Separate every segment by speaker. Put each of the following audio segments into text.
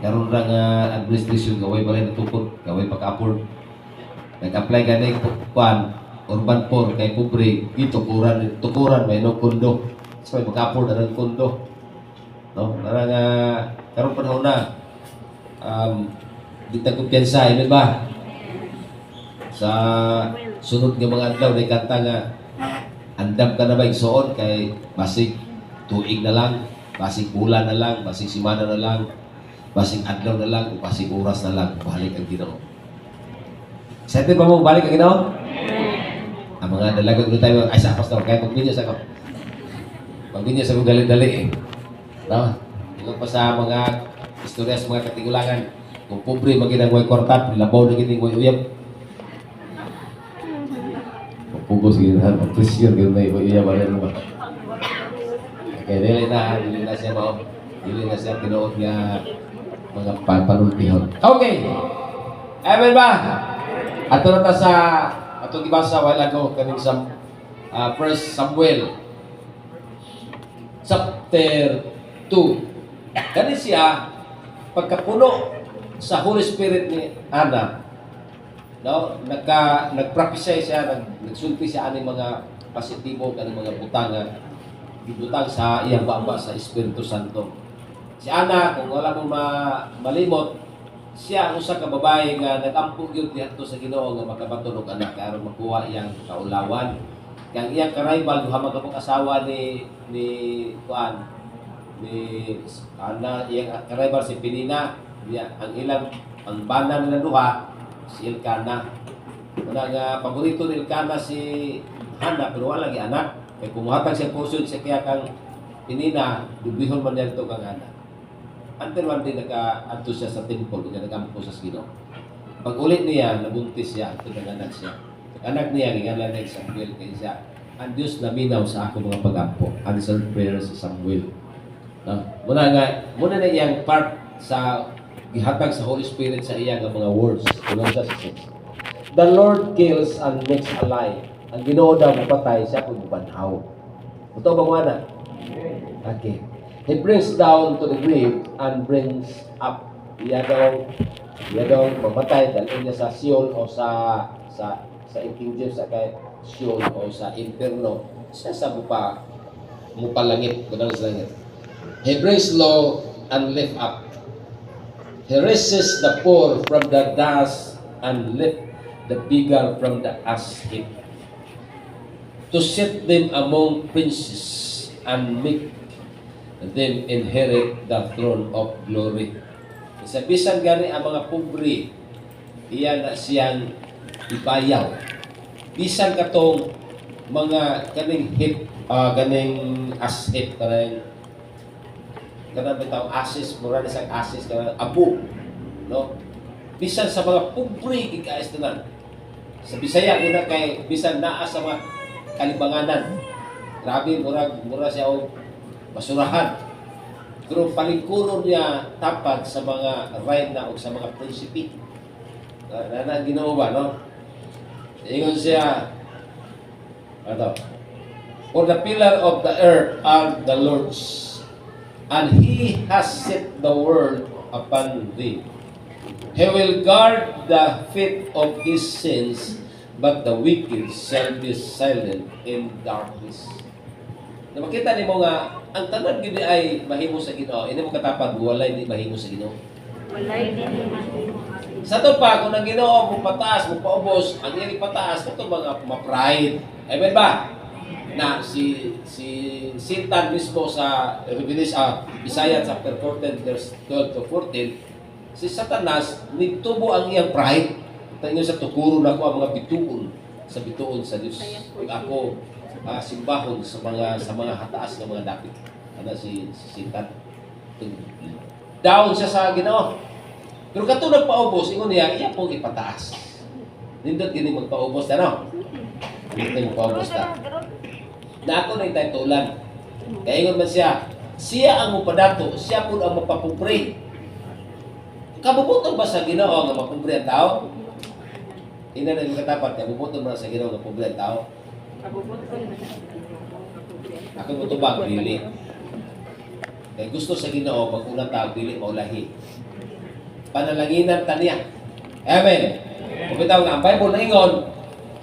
Speaker 1: karon ra nga administration gaway balay natukod, gaway pag-afford. Nag-apply gani kuan urban poor kay pobre dito tukuran may no kondo. So may pag-afford ang kondo. No, para nga karon panahon na di ta kumpiyansa, ilan ba? Sa sunod nga mga adlaw na kanta nga andam ka na ba igsuon kay basig tuig na lang, basig bulan na lang, basig simana na lang, basig adlaw na lang, o basig oras na lang, balik ang Ginoo. Sente ba mo balik ang Ginoo? Ang mga dalaga ko tayo, ay sa pastor, kaya magbinyas ako. Magbinyas ako dali-dali eh. No? Tingnan pa sa mga istorya sa mga katigulangan. Kung pobre, maginang way kortat, labaw na gining way uyab. Pugos ginahan, mag-pressure ginahan, iya ba rin ba? Okay, dili na siya mo. Dili na siya tinuod nga mga panultihon. Okay! Amen ba? Ato na ta sa atong gibasa while ago kaning sa 1 Samuel chapter 2. Kani siya pagkapuno sa Holy Spirit ni Ana. No, nagprophesy siya, nagsulti siya ani mga positibo kaning mga butanga gibutang sa iyang baba sa Espiritu Santo. Si Ana, kung wala mo malimot, siya ang usa ka babae nga nag-ampo gyud dihadto sa Ginoo nga makabaton og anak aron makuha iyang kaulawan. Kang iyang ka-rival duha magkapog asawa ni kuan ni Ana, iyang ka-rival si Penina, ang ilang ang bana nila duha si Elkana. Una nga paborito ni Elkana si Hana pero wala lagi anak. Kaya kumuhatag siya pusod siya kaya kang Penina, dubihon man niya ito kang Hana. Until one day nag-adto siya sa temple, nag-ampo sa Ginoo. Pag ulit niya, nabuntis siya, ito nag-anak siya. Anak niya, gingalan niya Samuel kay siya. Ang Diyos naminaw sa ako mga pag-ampo. Answered prayer sa Samuel. No? Muna na iyang part sa gihatag sa Holy Spirit sa iya nga mga words. Unang sa 6. The Lord kills and makes alive. Ang Ginoo daw mapatay siya kung banhaw. Ito ba mo na? Okay. He brings down to the grave and brings up. Iya daw mapatay dahil niya sa Sheol o sa King James sa kay Sheol o sa Inferno. Siya sa mupalangit. Kunang sa langit. He brings low and lift up. He raises the poor from the dust and lift the beggar from the ash heap, to set them among princes and make them inherit the throne of glory. Sa bisan gani ang mga pobre, iya na siyang ibayaw. Bisan katong mga kaning hip, ganing ash heap, kanang bitaw asis, mura na sang asis, kanang abo, no? Bisan sa mga pobre gigais tanan. Sa Bisaya una kay bisan naa sa mga kalibanganan. Grabe mura siya og basurahan. Pero palingkuron niya tapad sa mga reyna o sa mga prinsipe. Na Ginoo ba, no? Ingon siya for the pillar of the earth are the Lord's, and He has set the world upon thee. He will guard the feet of His saints, but the wicked shall be silent in darkness. Na makita nimo nga ang tanan gid ay mahimo sa Ginoo. Ini mo katapad walay di mahimo sa Ginoo. Walay di mahimo. Sa to pa kung ang Ginoo mo pataas, mo paubos, ang iyang pataas kato mga ma-pride. Amen ba? Na si Satan mismo sa Revelation, Isaiah chapter 14 verse 12 to 14, si Satanas nitubo ang iyang pride. Tayo sa tukuro na ko ang mga bituon sa Dios. Kung ako simbahon sa mga hataas ng mga dapit. Ano si Satan. Down siya sa Ginoo. Pero kato nagpaubos, ingon niya, iya pong ipataas. Nindot gini magpaubos na, no? Dito magpaubos na. Na ako na itay tulan. Kaya ingon man siya ang mupadato, siya po ang mapapubre. Kabubutong ba sa Ginoo nga mapubre ang tao? Ina na yung katapat, kabubutong ba sa Ginoo nga mapubre ang tao? Ako mutubag, dili. Kaya gusto sa Ginoo, pag unang tao, dili maulahi. Panalanginan taniya. Amen. Kung bitaw nga ang Bible nangingon,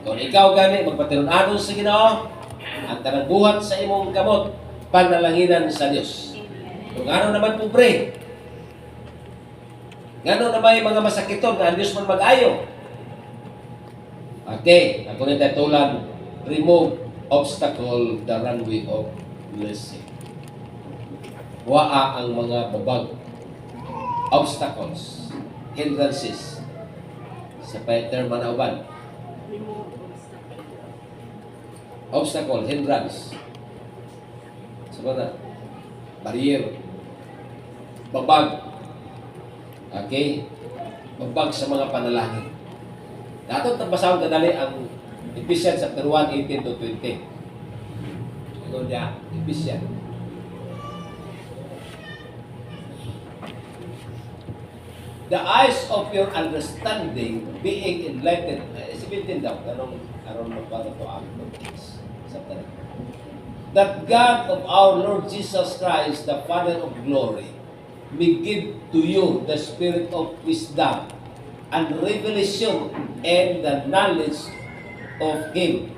Speaker 1: kung ikaw gani magpatiron-anon sa Ginoo, ang tanang buhat sa imong kamot, panalanginan sa Dios. Kung ano naman pobre, ngano na may mga masakiton nga ang Diyos man mag-ayo. Okay, ako nito tulan, remove obstacle the runway of blessing. Waa ang mga babag, obstacles, hindrances sa term manauban. Obstacle, hindrance. Sa na? Barrier. Babag. Okay? Babag sa mga panalangin. Dato tabasawang kadali ang Ephesians chapter 1, 18 to 20. Ito niya, Ephesians. The eyes of your understanding being enlightened. 17 daw. Anong magpano to ang that God of our Lord Jesus Christ, the Father of glory, may give to you the spirit of wisdom and revelation and the knowledge of Him.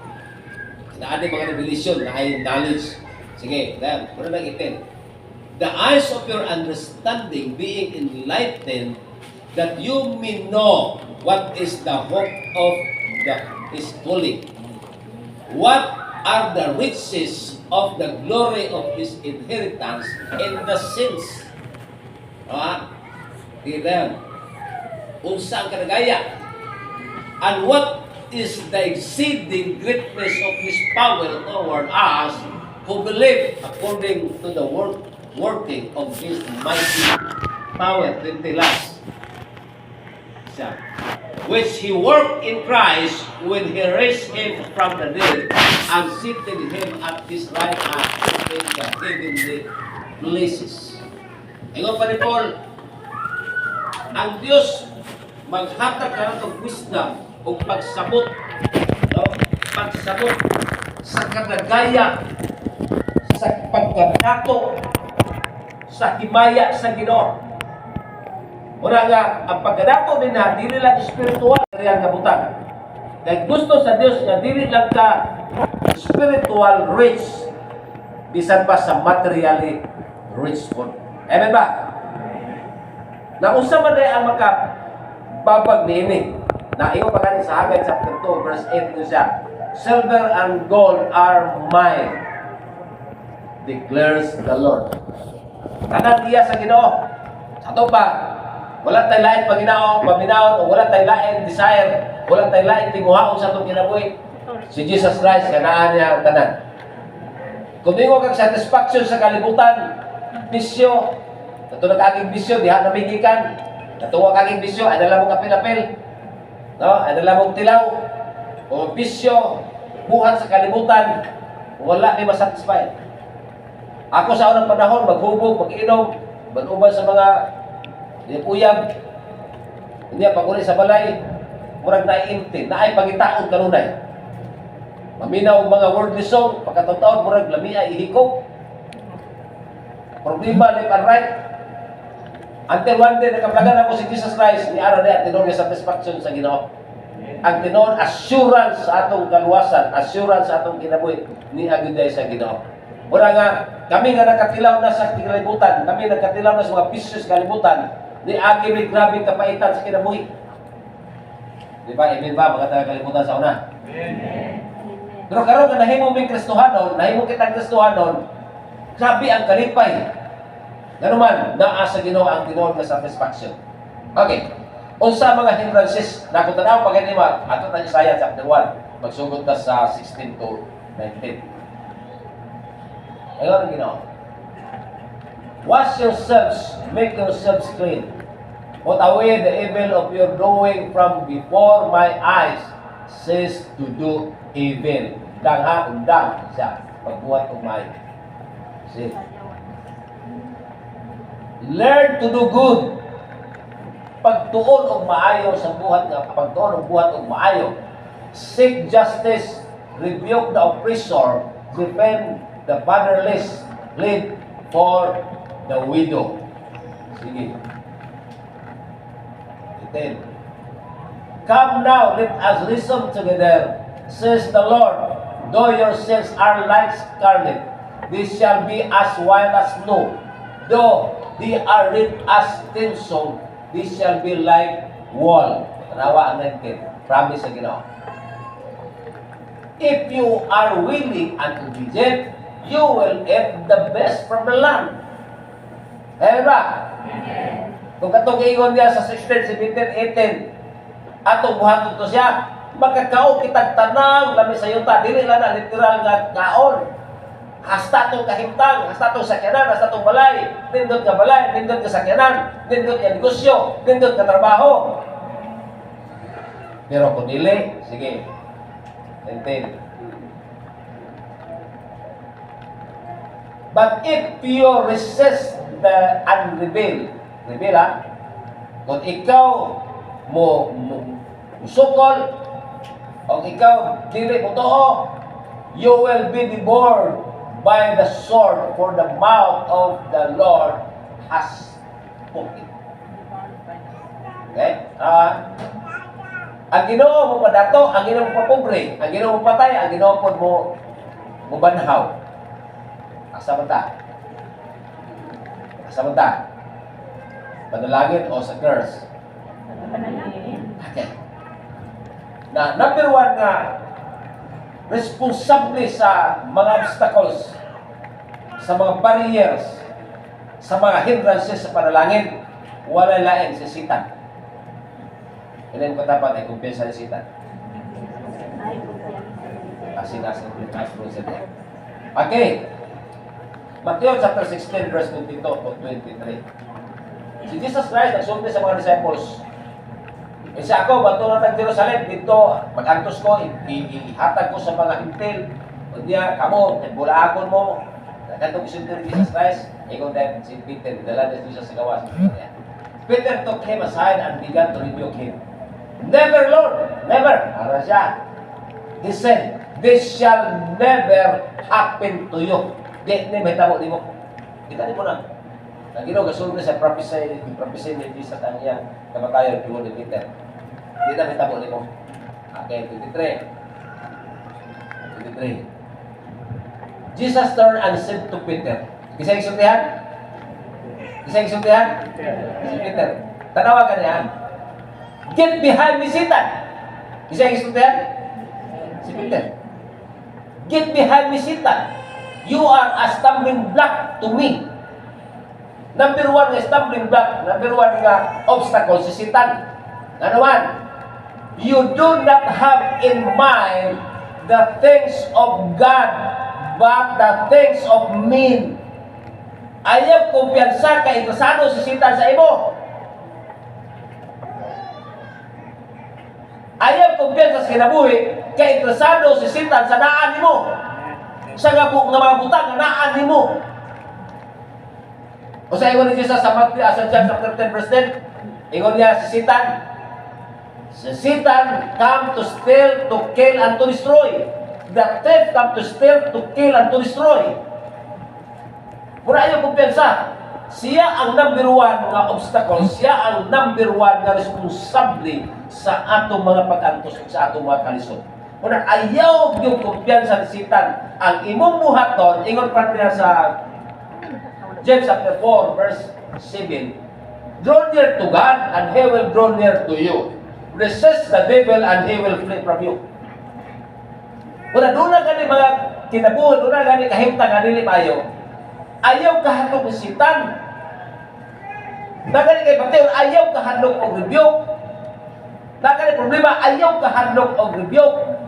Speaker 1: Na mga revelation na ay knowledge. Sige, dahil, muna nang itin. The eyes of your understanding being enlightened, that you may know what is the hope of His calling. What are the riches of the glory of His inheritance in the saints? Diyan. Unsa ang kanagaya? And what is the exceeding greatness of His power toward us who believe according to the working of His mighty power. 20 last. Which He worked in Christ when He raised Him from the dead and seated Him at His right hand in the heavenly places. Ingon pa ni Paul, ang Diyos maghatag ka ng wisdom o pagsabot, no? Pagsabot sa kadagaya, sa pagkadato, sa himaya sa Ginoo. Muna nga, ang pagkadato din na, dili lang spiritual kaya kabutan. Kaya gusto sa Diyos na dili lang ka spiritual rich, bisan pa sa materially rich po. Amen ba? Na usa man day ang makababag niini. Na iyo pa kanin sa Haggai chapter 2 verse 8 nyo siya. Silver and gold are mine, declares the Lord. Tanan diya sa Ginoo. Sa to pa, wala tayo lain paginaon, paminaon, o wala tayo lain desire, wala tayo lain tinguhaon sa itong kinabuhi. Si Jesus Christ, kanaan niya ang tanan. Kung di mo kang satisfaction sa kalibutan, bisyo, nato nag-aging bisyo, diha nabigikan, natuwa kaging bisyo, adala mong apil-apil, no? Adala mong tilaw, o bisyo, buhat sa kalibutan, wala ni masatisfy. Ako sa unang panahon, maghubog, mag-inom, manuban sa mga uyab, hindi paguli sa balay, murag naiintin, naay pagitaon kanunay. Maminaw ang mga worldly song, pagkataon murag lamia ihiko. Problema left and right. Until one day, nakaplagan ako si Jesus Christ, ni ara na tinuod nga satisfaction sa Ginoo. Ang tinuod, assurance sa atong kaluwasan, assurance sa atong kinabuhi, ni agiday sa Ginoo. Mura nga, kami nga nakatilaw na sa kalibutan, kami nakatilaw na sa mga bisyos kalibutan, ni agi may grabing kapaitan sa kinabuhi. Di ba? Amen ba? Mga taga-kalibutan sa una. Amen. Pero karon nga nahimo may Kristohanon, nahimo kitang Kristohanon, grabe ang kalipay. Ganuman, naa sa Ginoo ang tinuod nga satisfaction. Okay. Unsa mga hindrances na kung tanaw pag ganima, ato na Isaiah chapter 1, magsugod ta sa 16 to 19. Ayun ang Ginoo. Wash yourselves, make yourselves clean. Put away the evil of your doing from before my eyes, says to do evil. Dangha, undang siya, pagbuhat ng may. See? Learn to do good. Pagtuon og maayo sa buhat nga, pagtuon og buhat og maayo. Seek justice, rebuke the oppressor, defend the fatherless, plead for the widow. Sige. 10. Come now, let us reason together, says the Lord. Though your sins are like scarlet, they shall be as white as snow. Though they are red as crimson, they shall be like wool. Tanawa ang 19. Promise sa Ginoo. If you are willing and obedient, you will eat the best from the land. Eh ba? Kung katong ingon niya sa 16, 17, 18, atong buhaton to siya, magkakaon kitag tanang lami sa yuta, dili lang na literal nga kaon. Hasta itong kahimtang, hasta itong sakyanan, hasta itong balay, nindot ka balay, nindot ka sakyanan, nindot ka negosyo, nindot ka trabaho. Pero kung dili, sige, maintain. But if you resist the unrevealed, reveal ha, kung ikaw musukol, o ikaw dili mo too, you will be devoured by the sword, for the mouth of the Lord has spoken. Okay? Ang Ginoo mo padato, ang Ginoo mo papobre, ang Ginoo mo patay, ang Ginoo pod mo banhaw. Asa man ta? Asa man ta? Panalangin o sa curse? Okay. Na number one nga, responsable sa mga obstacles, sa mga barriers, sa mga hindrances sa panalangin, wala lain si Satan. Ilan ko dapat ay kumpiyansa ni Satan? Kasi nasa classroom sa niya. Okay. Matthew chapter 16 verse 22 to 23. Si Jesus Christ nagsulti sa mga disciples. Isa ako, bato na tag Jerusalem, dito, mag-antos ko, ihatag ko sa mga hintil. O diya, kamo, bulaakon mo. Nagkantong isunti ni Jesus Christ, ikaw din, si Peter, dala na siya sa gawas. Peter took him aside and began to rebuke him. Never, Lord, never. Para siya. He said, this shall never happen to you. Di may tamo, di mo. Kita mo na. Ang Ginoo gasulti sa prophecy ni Jesus ang iyang kamatayon tungod ni Peter. Di na may tamo ni mo. Okay, 23. Jesus turned and said to Peter. Kisang isultihan? Si Peter. Tanawa ka niya. Get behind me, Satan. Kisang isultihan? Si Peter. Get behind me, Satan. You are a stumbling block to me. Number one nga stumbling block, number one nga obstacle si Satan. Ano man? You do not have in mind the things of God, but the things of men. Ayaw kumpiyansa ka interesado si Satan sa imo. Ayaw kumpiyansa sa kinabuhi ka interesado si Satan sa naan nimo. Sa nga mga butang na naan nimo. O sa ingon ni Jesus sa Matthew, sa John chapter 10 verse 10, ingon niya si Satan. Si Satan come to steal, to kill, and to destroy. The thief come to steal, to kill, and to destroy. Muna ayaw kumpiyansa. Siya ang number one nga obstacle. Siya ang number one nga responsable sa atong mga pag-antos, sa atong mga kalisod. Muna ayaw yung kumpiyansa ni Satan. Ang imong buhaton, ingon pa niya sa James chapter 4 verse 7. Draw near to God and He will draw near to you. Resist the devil and he will flee from you. Kung doon na gani mga kinabuhi, doon na gani kahimtang nga dili mayo, ayaw kahandog ni Satan. Nagani kay Mateo, ayaw kahandog og rebuke. Nagani problema, ayaw kahandog og rebuke.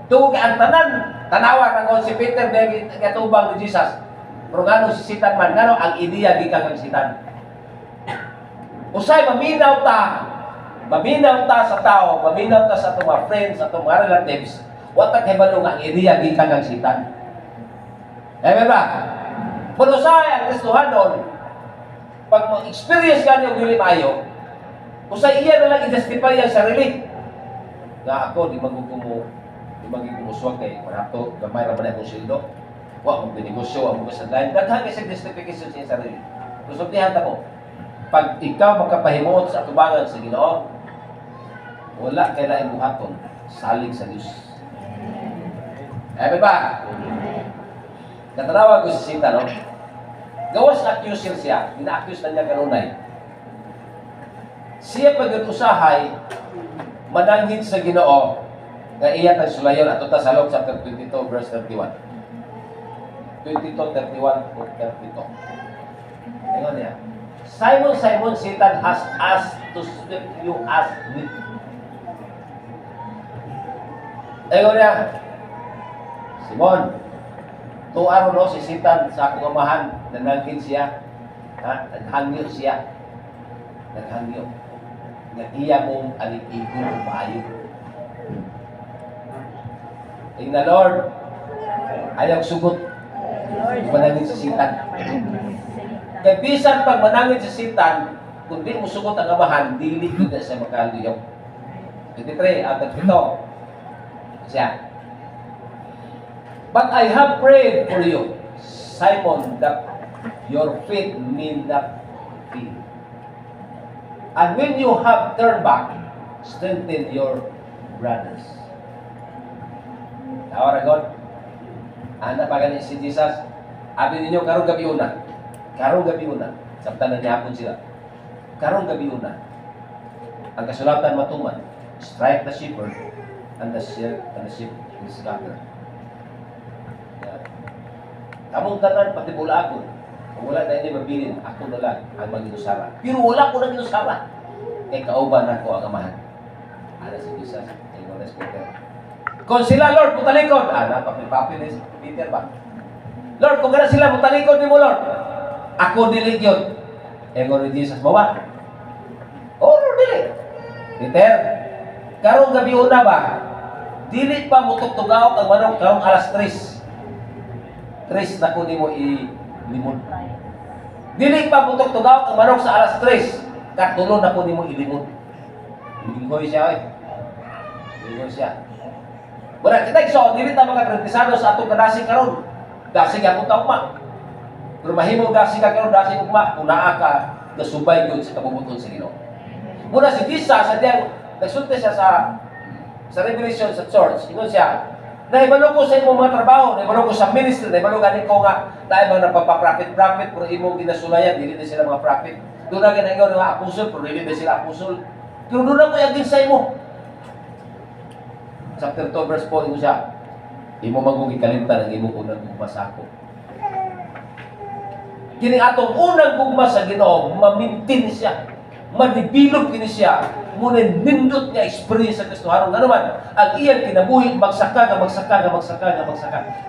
Speaker 1: Tuog ang tanan, tanawa kang si Peter dahil katubang ni Jesus. Pero ngano si Satan man, ngano ang ideya gikan kang Satan. Usay maminaw ta sa tao, maminaw ta sa atong mga friends, sa atong mga relatives, watag hebalo nga ang ideya gikan kang Satan. Amen ba? Pero usay ang Kristohanon, pag mo-experience ka niyo dili maayo, usay iya na lang i-justify ang sarili. Nga ako, di magkumuswag kay marato, gamay ra man akong sildo. Wa mo binegosyo ang mga sadlain. Daghang isang justification sa sarili. Kusultihan ta mo. pag ikaw makapahimuot sa atubangan sa Ginoo, wala kay laing buhaton, salig sa Dios. Amen ba? Natanawa ko si Sita, no? Gawas na accuser siya, ina-accuse na niya kanunay. Siya pag-usahay, mananghid sa Ginoo, nga iya tang sulayon ato ta sa Luke chapter 22 verse 31. 22:31 to 32. Ayun niya. Simon, Simon, Satan has asked to strip you as wheat. Ayun niya. Simon, tuaro no si Satan sa akong amahan, nanangkin siya, ha? Naghangyo siya. Naghangyo. Nga iya mong alig-igol o maayo. Tingnan Lord, ayaw sugot. Manangin si Satan. Kaya bisan pag manangin si Satan, kung di mo sugot ang amahan, dili ko na siya makaluyok. 23, at ito, siya. But I have prayed for you, Simon, that your faith may not fail. And when you have turned back, strengthen your brothers. Tawara God. Anak pa ganit si Jesus. Abi ninyo, karong gabi una. Karong gabi una. Sabtan na niyapon sila. Karong gabi una. Ang kasulatan matuman, strike the shepherd, and the sheep is scattered. Kamong tanan, pati bula ako. Kung wala na hindi mabilin, ako na lang ang mag-inusara. Pero wala ko nang inusara. Kaya kauban ako ang amahan. Ala si Jesus, ay mo respeto. Kung sila, Lord, mutalikod. Papil-papil ni Peter ba? Lord, kung gano'n sila, mutalikod ni mo, Lord. Ako dilig yun. Eh, kung ni Jesus, bawa. Oh, Lord, dilig. Peter, karong gabi una ba? Dili pa mutugtugaw ang manok karong alas 3. 3 na kunin mo ilimon. Dili pa mutugtugaw ang manok sa alas 3. Katulo na kunin mo ilimon. Lingoy siya, Lingoy siya. Wala kita so dili ta mga kritisado sa atong kadasig karon. Dasig ako ta ugma. Pero mahimo dasig ka karon, dasig ugma kung naa ka gasubay gyud sa kabubuton sa Ginoo. Muna si Tisa sa diyang nagsulti siya sa Revelation sa church, ingon siya, naibalo ko sa imong mga trabaho, naibalo ko sa ministry, naibalo ganin ko nga tayo mga napapaprophet, pero imong ginasulayan, dili na sila mga prophet. Doon na ginagawa ng mga apostol, pero dili na sila apostol. Pero doon na ko yung sa imo. Chapter 2 verse 4, ito siya, imo maguging kalimtan ang imong unang gugma sa ako. Kini atong unang gugma sa Ginoo, mamintin siya, madibilog kini siya, muna nindot nga experience sa Kristo harong nga naman, ang iyang kinabuhi, magsaka.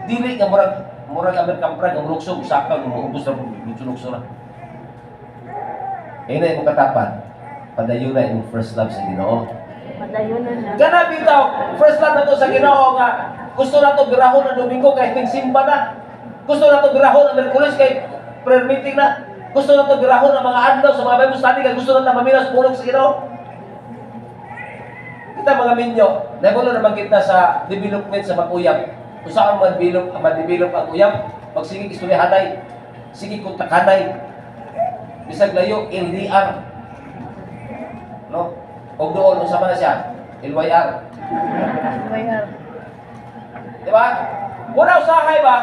Speaker 1: Dili nga murag American pride, ang luksog, saka, umubos na lukso na. Ina yung katapan, padayon na yung first love sa Ginoo.
Speaker 2: Madayunan na.
Speaker 1: Kana bitaw, first love na to sa Ginoo nga gusto na to birahon na Domingo kay simba na. Gusto na to birahon na Miyerkules kay prayer meeting na. Gusto na to birahon na mga adlaw sa mga Bible study kay gusto na mamilas pulong sa Ginoo. Kita mga minyo, nagulo naman kita sa development sa mag-uyab. Kung saan ma-develop ang uyab, magsigig istoryahanay, sige kontakanay, bisag layo, LDR. No? O doon, kung sama na siya, LYR. Di ba? Muna usahay ba,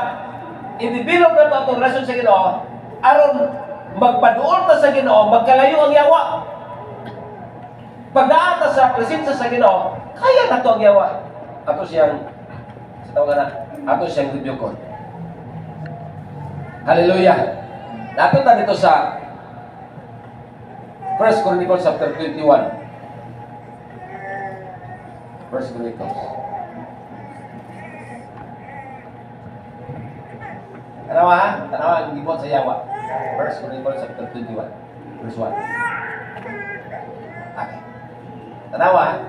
Speaker 1: i-develop na ito ang relasyon sa Ginoo, aron magpaduol ta sa Ginoo, magkalayo ang yawa. Pagdaan ta sa presensya sa Ginoo, kaya na ito ang yawa. Ato siyang, sa tawag na, ato siyang rebuke. Hallelujah. Nato ta dito sa 1 Chronicles chapter 21. 1 Chronicles. Tanawa ang gibot sa yawa. 1 Chronicles chapter 21, verse 1. Okay. Tanawa,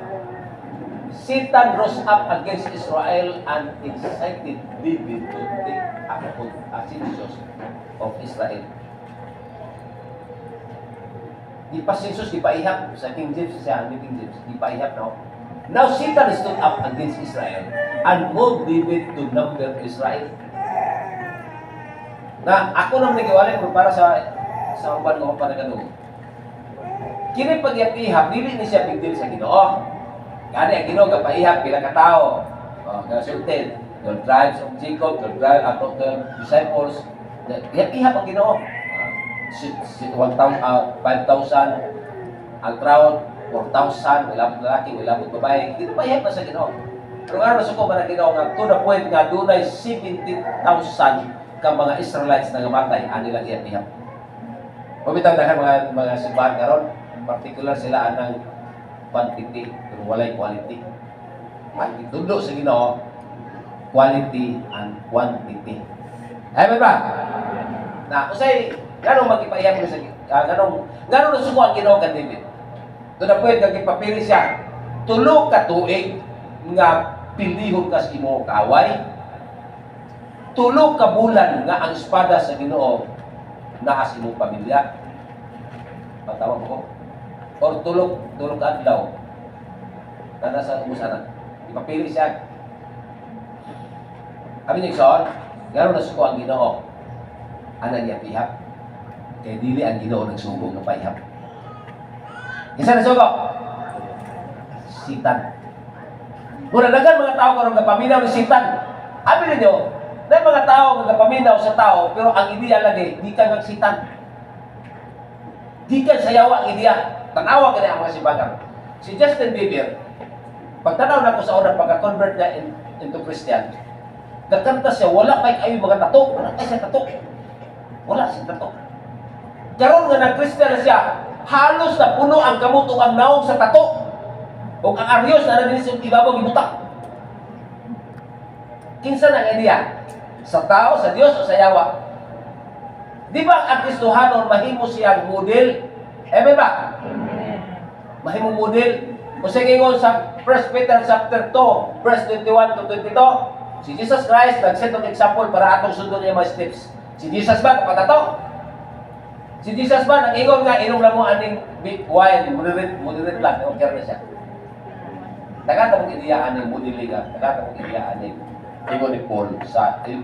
Speaker 1: Satan rose up against Israel and incited David to take upon census of Israel. Di pa census, di pa ihap. Sa King James, sa King James, di pa ihap, no? Now Satan stood up against Israel and moved David to number Israel. Na ako nang nagiwalay kung para sa uban ko para kanung. kini pag-ihap, dili ni siya big deal sa Ginoo. Gani ang Ginoo gapaihap pila ka tawo. Gasultin, the tribes of Jacob, the tribe of the disciples. Ihap ang Ginoo. 5,000 ang crowd, 4,000 wala lalaki, wala babae. Dito pa ihap na sa Ginoo. Pero nga nasuko man ang Ginoo nga to the point nga dunay 70,000 ka mga Israelites na namatay ani lang ihap. Pabitang dahan mga simbahan karon, particular sila anang quantity pero walay quality. Tundo sa Ginoo, quality and quantity. Ay ba? Na usay ganong magipayam sa ganong nasuko ang Ginoo kan David. To the point nga gipapili siya tulo ka tuig nga pilihon ka sa imong kaaway. Tulo ka bulan nga ang espada sa Ginoo naa sa imong pamilya. Patawa ko. Or tulog adlaw. Nana sa umusana. Ipapili siya. Abi ni Son, garo na suko ang Ginoo. Ana niya pihap. Kay dili ang Ginoo nagsugo ng paihap. Isa na sugo. Sitan. Mura dagan mga tao karon gapaminaw ni sitan. Abi ninyo, dahil mga tao nagapaminaw sa tao, pero ang ideya lagi, di ka nagsitan. Di ka sayawa ang ideya. Tanawa ka na ang mga sibagan. Si Justin Bieber, pagtanaw na ko sa unang pagka-convert niya into Christian, nagkanta siya, wala pa kayo mga tato. Wala kayo siya tato. Wala siya tato. Karon nga nag-Christian na siya, halos na puno ang kamot o ang naong sa tato. O ang aryos na nanilis yung ibabaw gibutak. Kinsa na ang ideya? Sa tao, sa Diyos, o sa yawa? Di ba ang Kristohanon mahimo siyang model? Ba? Mahimo model. O sige ngon sa 1 Peter chapter 2, verse 21 to 22, si Jesus Christ nag-set of example para atong sundon niya mga steps. Si Jesus ba kapatato? Si Jesus ba nag-ingon nga inom lang mo aning big wine, moderate lang, okay na siya. Nagata mong ideyaan ng modeling nga, nagata mong ideyaan ng ingon ni Paul sa 1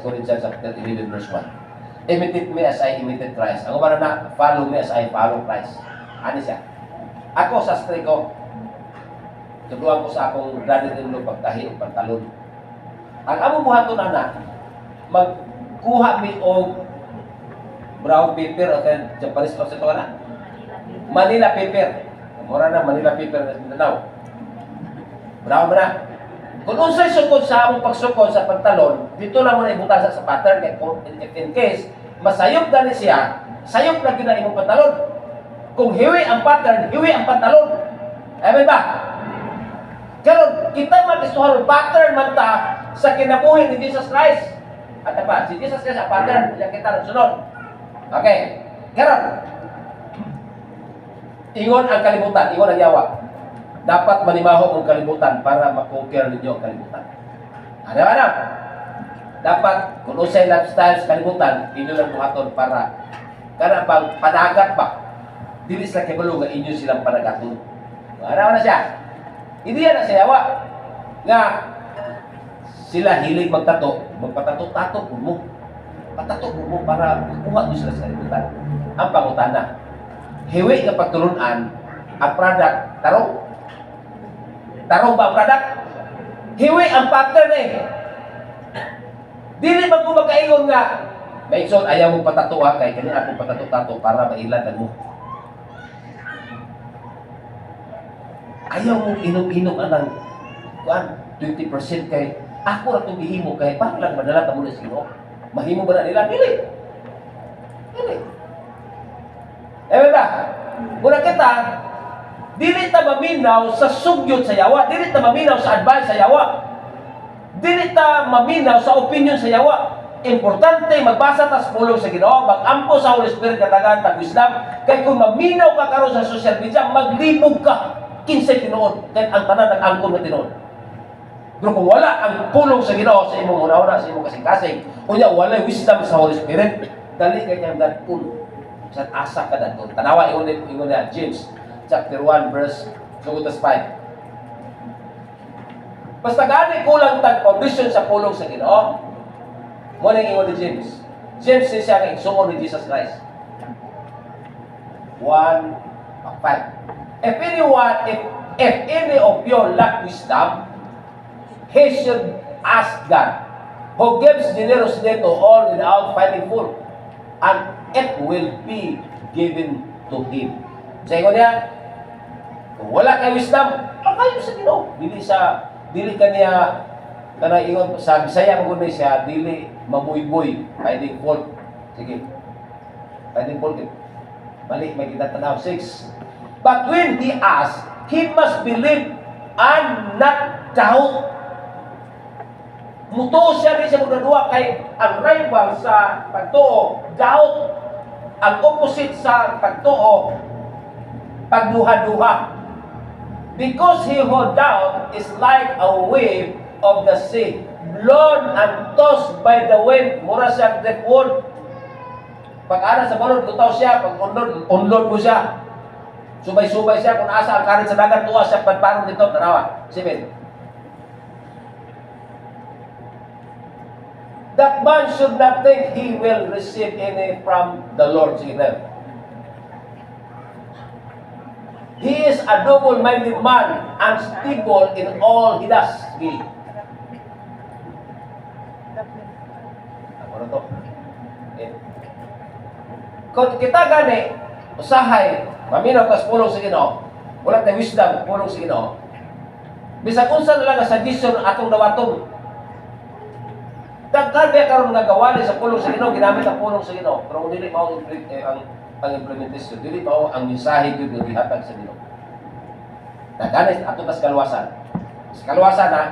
Speaker 1: Corinthians chapter 11 verse 1. Imitate me as I imitate Christ. Ako ba na follow me as I follow Christ. Ano siya? Ako sa stray ko, tuduan ko sa akong brother-in-law pagtahi o pantalon. Ang among buhaton na magkuha mi og brown paper o Japanese o sa na Manila paper. Mura na Manila paper na Mindanao. Brown na. Kung unsay sukod sa among pagsukod sa pantalon, dito na mo na ibutan sa pattern kay in case masayop gani siya, sayop na gyud na imong pantalon. Kung hiwi ang pattern, hiwi ang pantalon. Amen ba? Karon kita mag-istuhan pattern man ta sa kinabuhi ni Jesus Christ. At pa, si Jesus Christ ang pattern yang kita nagsunod. Okay. Karon ingon ang kalibutan, ingon ang yawa. Dapat manimaho ang kalibutan para ma-conquer ninyo ang kalibutan. Ano ba na? Dapat kung usay lifestyle sa kalibutan, inyo lang buhaton para kana bang panagat ba? Dili sila kibalo nga inyo silang panagaton. Ano na siya? Hindi yan na sayawa. Nga, sila hilig magtato. Magpatato-tato mo. Patato mo para makuha mo sila sa kalibutan. Ang pangutana, hiwi nga pagtulunan, ang product, tarong. Tarong ba ang product? Hiwi ang pattern eh. Dili man ko magkaingon nga, may ikson, ayaw mo patato kay kanina akong patato-tato para mailadan mo. Ayaw mong inom-inom anang 20% kay ako ra itong gihimo kay para lang madala ta mo na sino. Mahimo ba na nila? Dili. Ba? Muna kita, dili ta maminaw sa sugyot sa yawa, dili ta maminaw sa advice sa yawa, dili ta maminaw sa opinion sa yawa. Importante magbasa ta sa pulong sa Ginoo, mag-ampo sa Holy Spirit katagan tag Islam, kay kung maminaw ka karon sa social media, maglibog ka. Kinsay tinuod, kahit ang tanan nag-angkon na tinuod. Pero kung wala ang pulong sa Ginoo sa imong una-una, sa imong kasing-kasing, kunya wala wisdom sa Holy Spirit, dali kay kang dadpul. Sa asa ka dadpul. Tanawa ingon na James chapter 1 verse 2-5. Basta gani kulang tag foundation sa pulong sa Ginoo. Mo ning ingon ni James. James siya nga igsuon ni Jesus Christ. 1 5. If any of you lack wisdom, he should ask God, who gives generously to all without finding fault, and it will be given to him. Sa inyo niya, kung wala kay wisdom, pakayo sa Ginoo. Dili kaniya kanang ingon sa Bisaya mo gud siya, dili mabuy-buy, finding fault. Sige. Finding fault. Balik may kita tanaw 6. But when he asks, he must believe and not doubt. Muto siya rin sa mga dua kay ang rival sa pagtuo, doubt. Ang opposite sa pagtuo, pagduha-duha. Because he who doubt is like a wave of the sea, blown and tossed by the wind. Mura siya driftwood. Pag-ana sa balon, lutaw siya. Pag unlod mo siya. Subay-subay siya. Kung asa ang karin sa dagat, tuwa siya. Pagparong dito, tanawa. 7. That man should not think he will receive any from the Lord. Sige na. He is a double-minded man, unstable in all he does. Sige. Ano to? Okay. Kung kita gani, usahay, maminaw tas pulong sa Ginoo, wala tayong wisdom, pulong sa Ginoo. Bisag unsa na lang ang suggestion atong dawaton. Daghan ba karon nga gawali sa pulong sa Ginoo, ginamit ang pulong sa Ginoo, pero kung dili mao ang implementation, dili mao ang mensahe gyud nga gihatag sa Ginoo. Daghan ato tas kaluwasan. Sa kaluwasan ha,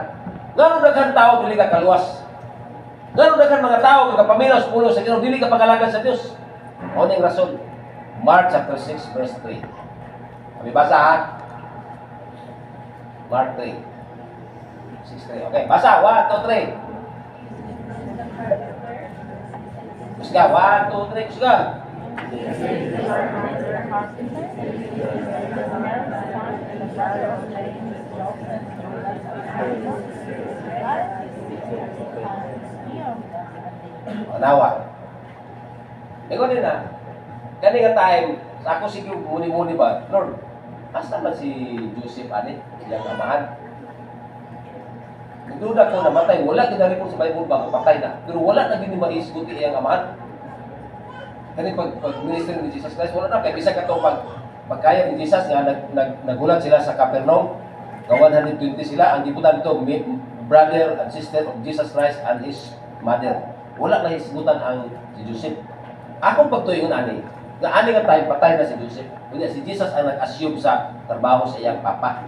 Speaker 1: ngano daghan tawo dili ka kaluwas. Ngano daghan mga tawo nga paminaw sa pulong sa Ginoo, dili ka pagalagan sa Dios. Mao ning rason. Mark chapter 6 verse 3. Kami basa ha. Mark 3. 6:3. Okay, basa 1 2 3. Kusga, 1, 2, 3, kusga. Nawa. Ikaw din na. Kani nga time, sa ako sige muni-muni ba? Lord, asa man si Joseph ani? Siyang amahan. Duda ko namatay, wala ginari ko sa Bible bago patay na. Pero wala na gini maisguti iyang amahan. Kani pag ministry ni Jesus Christ, wala na. Kaya bisa ka ito pagkaya ni Jesus nga nagulat sila sa Capernaum. Na 120 sila. Ang gibutan ito, brother and sister of Jesus Christ and his mother. Wala na hisgutan ang si Joseph. Akong pagtuyon ani, nga ani nga time, patay na si Joseph. Kunya si Jesus ang nag-assume sa trabaho sa iyang papa.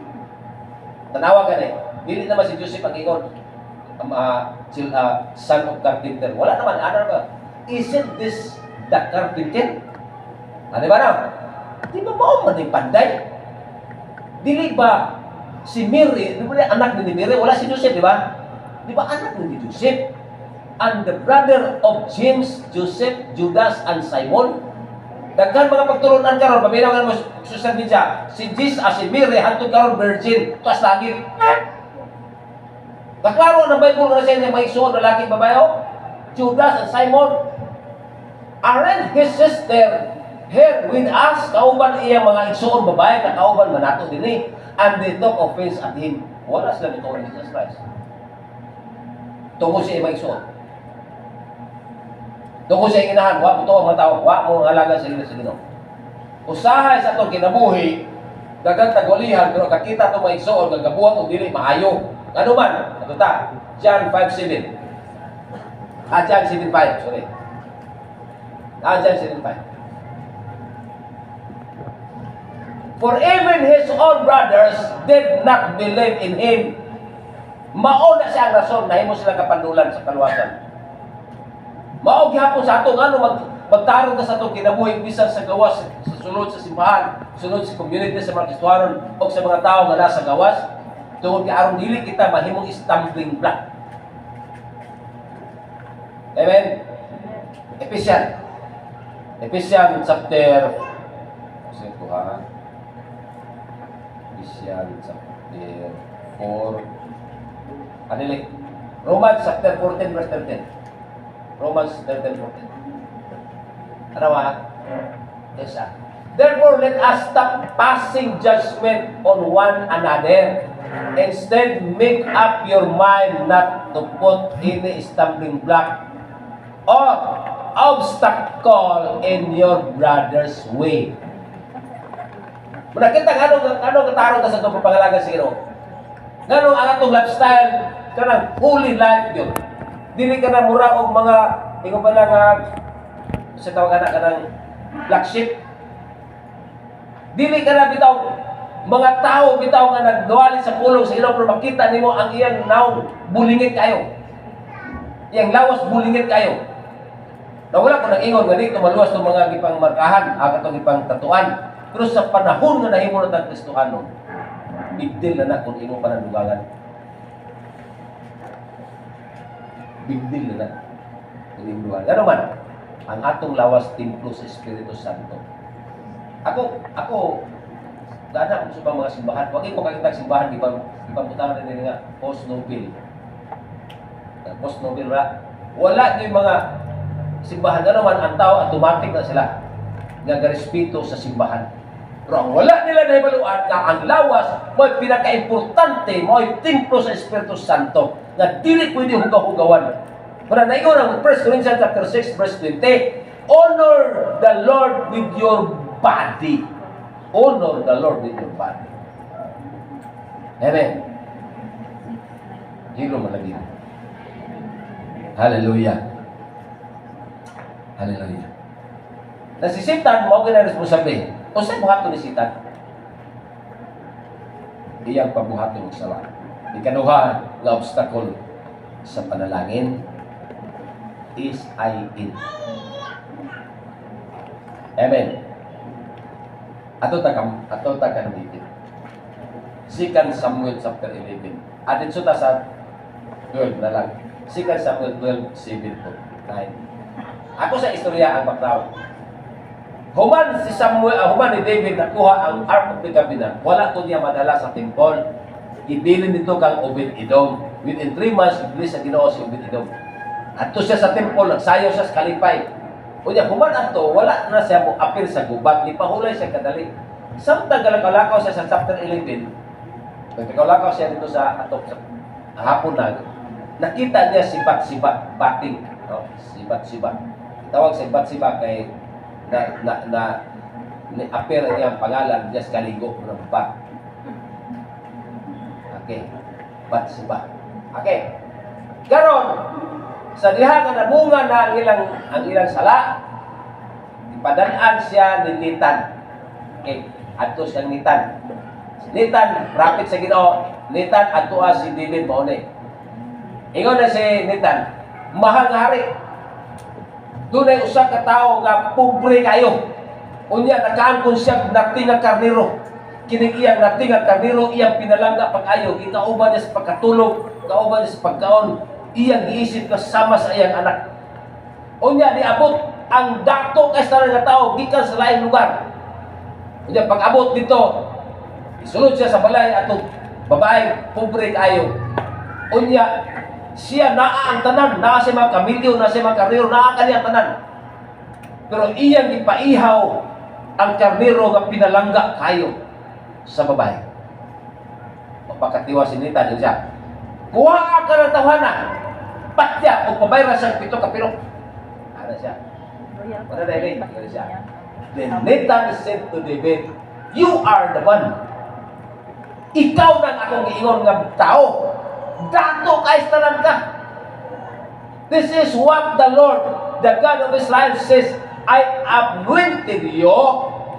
Speaker 1: Tanawa gani. Dili naman si Joseph ang ingon, son of carpenter. Wala naman, ano ba? Isn't this the carpenter? Ano ba na? Di ba mo man yung panday? Dili ba si Mary, di ba anak ni Mary? Wala si Joseph, di ba? Di ba anak ni Joseph? And the brother of James, Joseph, Judas, and Simon. Daghan mga pagturunan karon, paminaw nga mo social media. Si Jesus, si Mary, hantod karon virgin, tuas lagi. Naklaro ng Bible nga siya niya may isuon lalaki babae. Judas and Simon. Aren't his sister here with us? Kauban iya mga isuon babae na kauban manato dinhi. And they took offense at him. Wala sila nito ni Jesus Christ. Tungo siya may isuon. Tungo siya inahan. Wa mo mga tao. Wa mo halaga sa Ginoo. Usahay sa itong kinabuhi, dagang tagwalihan, pero kakita itong may isuon, gagabuhan o dili maayo. Ano man? Ito ta. John 5:7. John 7:5. Sorry. John 7:5. For even his own brothers did not believe in him. Mao na siya ang rason na himo sila kapandulan sa kaluwasan. Mao gihapon sa ato ngano magtarong ka sa atong kinabuhi bisan sa gawas, sa sulod sa simbahan, sulod sa community sa mga Kristiyanon o sa mga tao nga nasa gawas. Tungod kay aron dili kita mahimong stumbling block. Amen. Ephesians chapter Ephesians chapter 4. Anili? Romans chapter 14 verse 13. Romans 13:14. Ano ba? Tesa. Therefore, let us stop passing judgment on one another. Instead, make up your mind not to put any stumbling block or obstacle in your brother's way. Muna kita anong katarong ka sa itong pangalaga sa Ginoo. Ganong ang atong lifestyle, kanang holy life yun. Dili ka na mura o mga, ikaw ba lang, sa tawag ka ng black sheep. Dili ka na bitaw, mga tao bitaw nga nagduwali sa pulong sa Ginoo, pero makita nimo ang iyang naong bulingit kayo. Iyang lawas bulingit kayo. Na wala ko nag-ingon nga dito maluwas itong mga gipang markahan, itong gipang tatuan. Pero sa panahon nga nahimo na tang Kristohano, big deal na kung imo panandugangan. Big deal na kung imo dugangan. Ano man, ang atong lawas templo sa Espiritu Santo. Ako, dana ko sa mga simbahan. Huwag mo kakitag simbahan, di ba butangan na nga, post-Nobel. Post-Nobel, wala yung mga simbahan. Ano man, ang tao, automatic na sila. Nag-respeto sa simbahan. Pero ang wala nila na ibaluan na ang lawas, may pinaka-importante, may templo sa Espiritu Santo na dili pwede hugaw-hugawan. Pero naigo ng 1 Corinthians chapter 6, verse 20, honor the Lord with your body. Honor the Lord with your body. Amen. Hilo malagi. Hallelujah. Hallelujah. Nasisitan mo, kaya responsable. O saan buhato ni sitan? Iyang pabuhato ng sala. Ikaduha nga obstacle sa panalangin is I in. Amen. Ato ta kan dito. 2 Samuel chapter 11. Atin suta sa 12 na lang. 2 Samuel 12, 7 to 9. Ako sa istorya ang background. Human ni David nakuha ang Ark of the Covenant. Wala to niya madala sa temple. Ibilin nito kang Obed-Edom. Within 3 months, ibili sa Ginoo si Obed-Edom. Ato siya sa temple, nagsayo siya sa kalipay. Unya, human ato, wala na siya mo apil sa gubat. Ipahulay siya kadali. Samtang kalakaw siya sa chapter 11, nagkalakaw siya dito sa atok sa hapon na. Nakita niya si Bat-siba, bating. No? Si Bat-siba. Tawag si Bat-siba kay appear niya ang pangalan niya sa kaligo ng bat. Okay. Bat-siba. Okay. Karon sa diha nga nabunga na ang ilang sala, ipadaan siya ni Nitan. Okay. Adto siyang Nitan. Si Nitan, rapid sa Ginoo. Nitan, adto si David maunay. Ingon na si Nitan, mahal nga hari. Dunay usa ka tawo nga pobre kayo. Unya nakaangkon siya natingang karnero. Kining iyang natingang karnero iyang pinalangga pag-ayo, gikauban niya sa pagkatulog, kauban niya sa pagkaon, iyang giisip kasama sa iyang anak. Unya niabot ang dato kay sa nga tawo gikan sa laing lugar. Unya pag-abot dito, isulod siya sa balay atong babae pobre kayo. Unya siya naa ang tanan, naa si mga kamilyo, naa si mga karnero, naa kaniyang tanan. Pero iyang ipaihaw ang karnero nga pinalangga kayo sa babae. Magpakatiwa si Nita din siya. Kuha ka ng tawanan, patya, o pabayra sa 7 ka pirok. Ano siya? Ano David? Ano siya? Then Nathan said to David, you are the one. Ikaw nang akong giingon nga tao. Dato kaistanan ka. This is what the Lord, the God of Israel says, I anointed you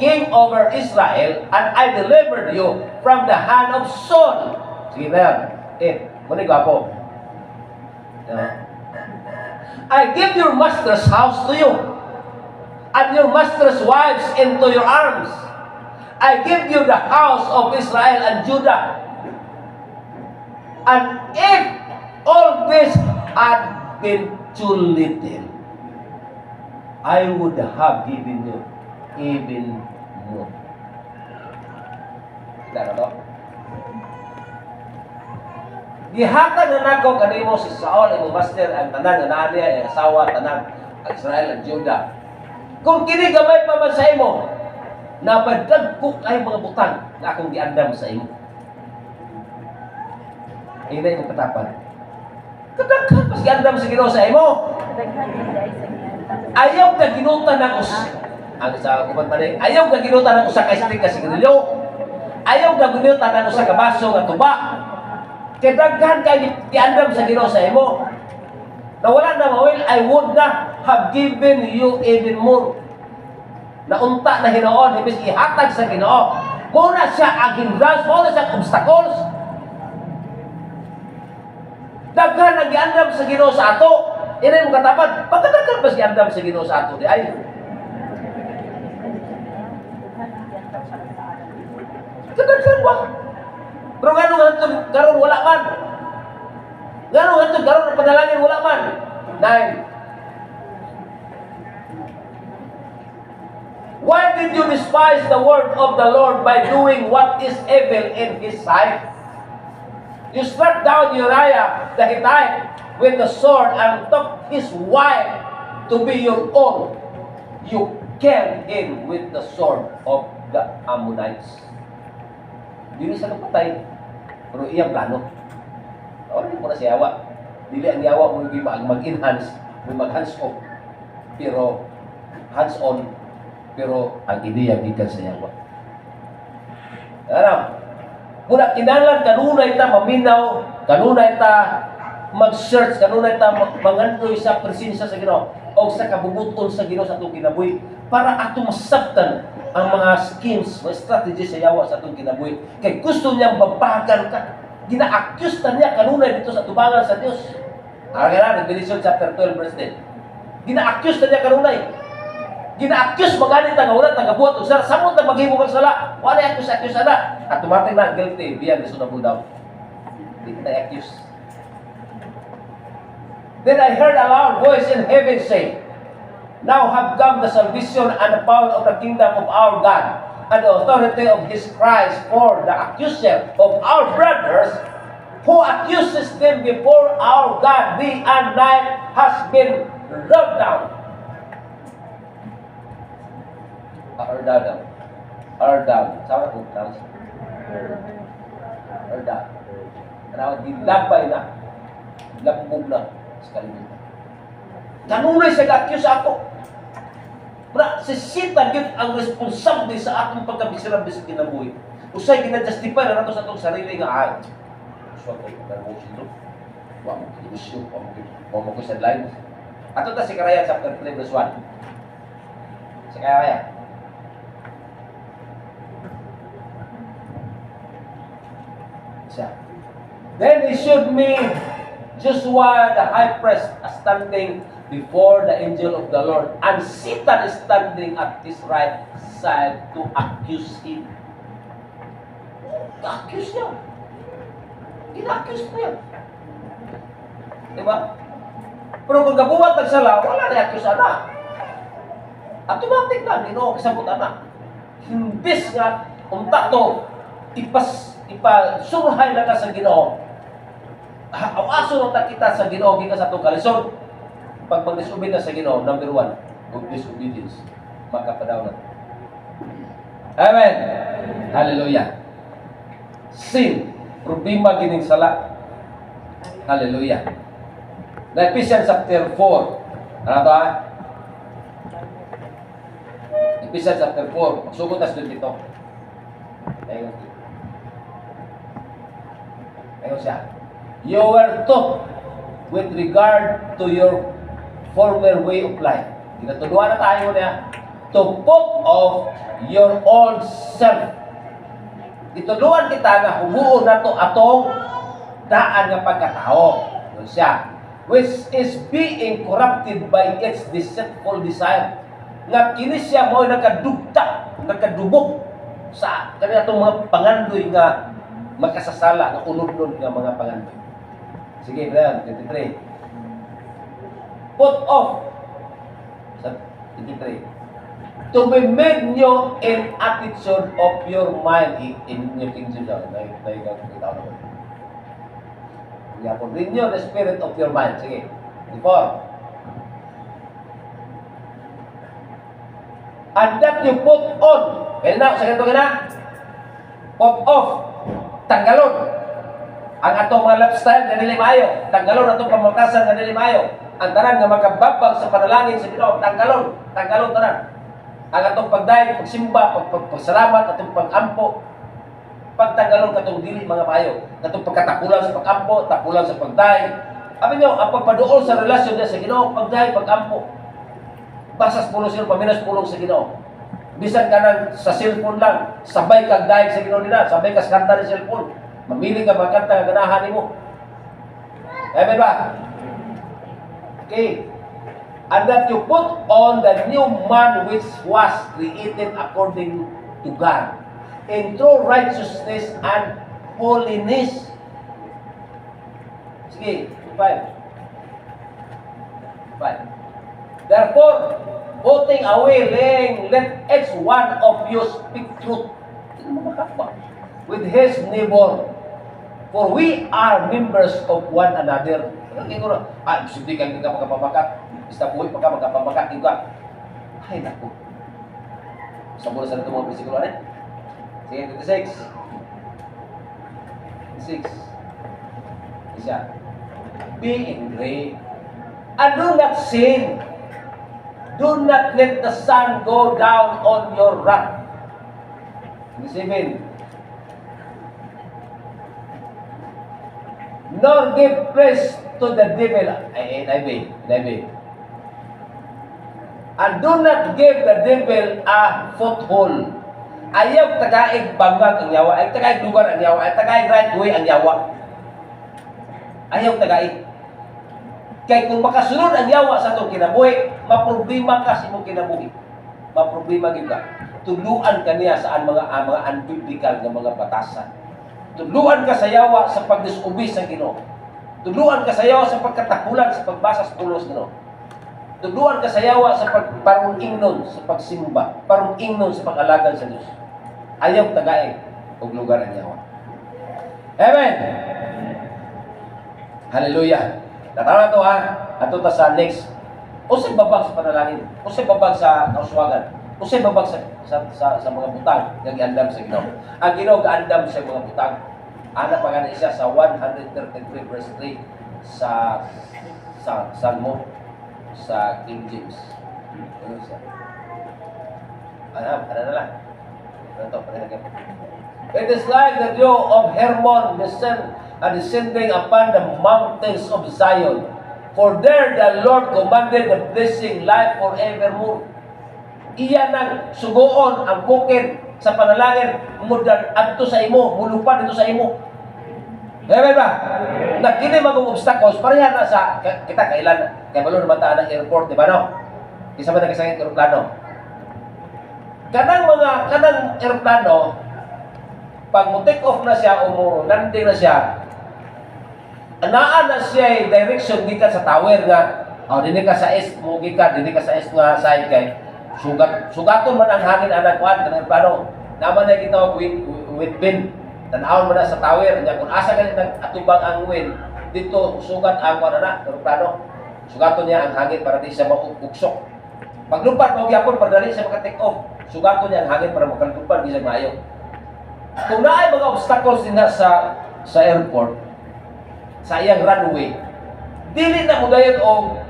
Speaker 1: king over Israel and I delivered you from the hand of Saul. Sige na yan. Muna gwapo. I give your master's house to you and your master's wives into your arms. I give you the house of Israel and Judah. And if all this had been too little, I would have given you even more. Kita na to? Gihatag na nako kanimo si Saul, ang master, ang tanan, ang naaniya, ang asawa, tanan, ang Israel, ang Judah. Kung kini gamay pa man sa imo, na padagko ay mga butang na akong giandam sa imo. Ina yung katapan. Kadaghan pas giandam sa Ginoo sa imo. Ayaw ka ginutan ng ang sa kuman pa rin, ayaw ka ginutan ng usa ka stick ka sigarilyo. Ayaw ka ginutan ng usa ka baso nga tuba. Kadaghan ka giandam sa Ginoo sa imo. Na wala na mawil, I would not have given you even more. Naunta na hinoon, ibig ihatag sa Ginoo. Muna siya ang hindrance, muna siya obstacles. Daghan ang giandam sa Ginoo sa ato. Ina mo katapat, pagkadaghan ba giandam sa Ginoo sa ato? Di ay. Kadaghan ba? Pero gano'ng hantod karon wala man. Gano'ng hantod karon ang panalangin wala man. 9. Why did you despise the word of the Lord by doing what is evil in His sight? You struck down Uriah the Hittite with the sword and took his wife to be your own. You killed him with the sword of the Ammonites. Dili sa napatay, pero iyang plano. Orin mo na si Yawa. Dili ang Yawa mo yung mag-enhance, may mag-hands off. Pero hands-on, pero ang ideya gikan sa Yawa. Ano? Muna kinahanglan kanunay ta maminaw, kanunay ta mag-search, kanunay ta mangandoy sa presensya sa Ginoo o sa kabubuton sa Ginoo sa atong kinabuhi para ato masabtan ang mga schemes, mga strategy sa Yawa sa atong kinabuhi. Kay gusto niyang babagan ka. Gina-accuse ta niya kanunay dito sa tubangan sa Dios. Ara Revelation chapter 12 verse 10. Gina-accuse ta niya kanunay. Gina-accuse magalit ang ulat, tagabuhat o sir, samot na maghimo kang sala. Wala accuse na. Automatic na, guilty, beyond reasonable doubt. Hindi kita accuse. Then I heard a loud voice in heaven say, now have come the salvation and the power of the kingdom of our God and the authority of His Christ, for the accuser of our brothers who accuses them before our God day and night has been brought down. Sama po, down. Kaya dilabay na. Lambog na sa kalimutan. Nanunay sa gakyo sa ako. Si Satan yun ang responsable sa akong pagkabisirabis sa kinabuhi. Usay ginadjustify na nato sa itong sarili nga ay. So, ako yung nervous ito. Huwag mo kinisyo. Huwag mo kisadline. Ato ta si Karaya chapter 3 verse 1. Si Karaya. Then he showed me Joshua the high priest standing before the angel of the Lord, and Satan is standing at his right side to accuse him. Accuse niya. Ina-accuse niya. Diba? Pero kung gabuhat nagsala, wala na accuse na. Automatic na, Ginoo kasabot na. Himbis nga, unta to, ipasurhay na ka sa Ginoo. Awaso na kita sa Ginoo gikan sa atong kalisod. Pag mag-disobey na sa Ginoo, number 1, good disobedience. Makapadaw na. Amen. Hallelujah. Sin, problema gining sala. Hallelujah. Na Ephesians chapter 4. Ano to ha? Ephesians chapter 4. Magsugod na sa dito. Ayun siya. You were taught with regard to your former way of life. Ginatuluan na tayo niya. To put off your old self. Ituluan kita nga humuon na to atong daan nga pagkatao. Yun siya. Which is being corrupted by its deceitful desire. Nga kini siya mo nakadugta, nakadubog sa kanila itong mga pangandoy nga magkasasala, nga unod-unod nga mga pangandoy. Sige, Brian, 23. Put off. 23. To be made new in attitude of your mind. In New King James. Renew the spirit of your mind. Sige. 24. And that you put on Kaya na, sa ganito na, pop off, tanggalon. Ang atong mga lifestyle nga dili maayo, tanggalon atong pamatasan nga dili maayo. Ang tanan nga magkababag sa panalangin sa Ginoo, tanggalon tanan. Ang atong pagdayeg, pagsimba, pagpasalamat, atong pagampo, pagtanggalon katong dili mga maayo. Katong pagkatapulan sa pagampo, tapulan sa pagdayeg. Abi niyo, ang pagpaduol sa relasyon niya sa Ginoo, pagdayeg, pagampo. Basas pulo sila, paminas pulong sa Ginoo. Bisan ka nang sa cellphone lang, sabay kag dahil sa Ginoo nila, sabay ka sa kanta ng cellphone. Mamili ka magkanta nga ganahan mo. Amen ba? Okay. And that you put on the new man which was created according to God in true righteousness and holiness. Sige, 5. Therefore, putting away lying, let each one of you speak truth with his neighbor. For we are members of one another. Hindi ka magkapabakat. Basta buhay pa ka magkapabakat. Ay, naku. Sa mula sa ito mga pisikulo na. Sige, 26. Isa. Be angry. And do not sin. Do not let the sun go down on your wrath. 27. Nor give place to the devil. And do not give the devil a foothold. Ayaw tagaig bangag ang yawa. Ay tagaig lugar ang yawa. Ay tagaig right way ang yawa. Ayaw tagaig. Kaya kung makasunod ang yawa sa itong kinabuhi, maproblema ka sa imong kinabuhi. Maproblema ka. Tuluan ka niya sa mga unbiblical na mga batasan. Tuluan ka sa yawa sa pagdisobey sa Ginoo. Tuluan ka sa yawa sa pagkatakulan sa pagbasa sa pulos Ginoo. Tuluan ka sa yawa sa parungingnon sa pagsimba, parungingnon sa pag-alagad sa Diyos. Ayaw tagaig og lugar ang yawa. Amen. Hallelujah. Tatawa to ha. Ato ta sa next. Usay babag sa panalangin. Usay babag sa kauswagan. Usay babag sa mga butang nga giandam sa Ginoo. Ang Ginoo gaandam sa mga butang. Ana pa gani siya sa 133 verse 3 sa Salmo sa King James. Ano siya? Ano na lang. Ito, panalangin. It is like the dew of Hermon descending upon the mountains of Zion. For there the Lord commanded the blessing, life forevermore. Iyan ang sugoon ang bukid sa panalangin mudan adto sa imo, mulupad dito sa imo. Amen ba? Na kini magong obstacles pareha na sa kita kailan kay balo naman ta ang airport, di ba no? Isa ba nagkasakit eroplano? Kanang eroplano pag mo take off na siya o mo landing na siya, anaan na siya direction gikan sa tower nga dinhi ka sa east mo gikan dinhi ka sa east nga side kay sugaton man ang hangin anak kuan kanang plano naman na gitawag with wind tan-awon man na sa tower nya kun asa ka atubang ang wind dito sugat ang kuan ana plano sugaton niya ang hangin para di siya mauuksok paglupad mo gyapon para dali siya maka take off sugaton niya ang hangin para makalupad di siya maayo. Kung naay mga obstacles din sa airport sa iyang runway, dili na mo dayon og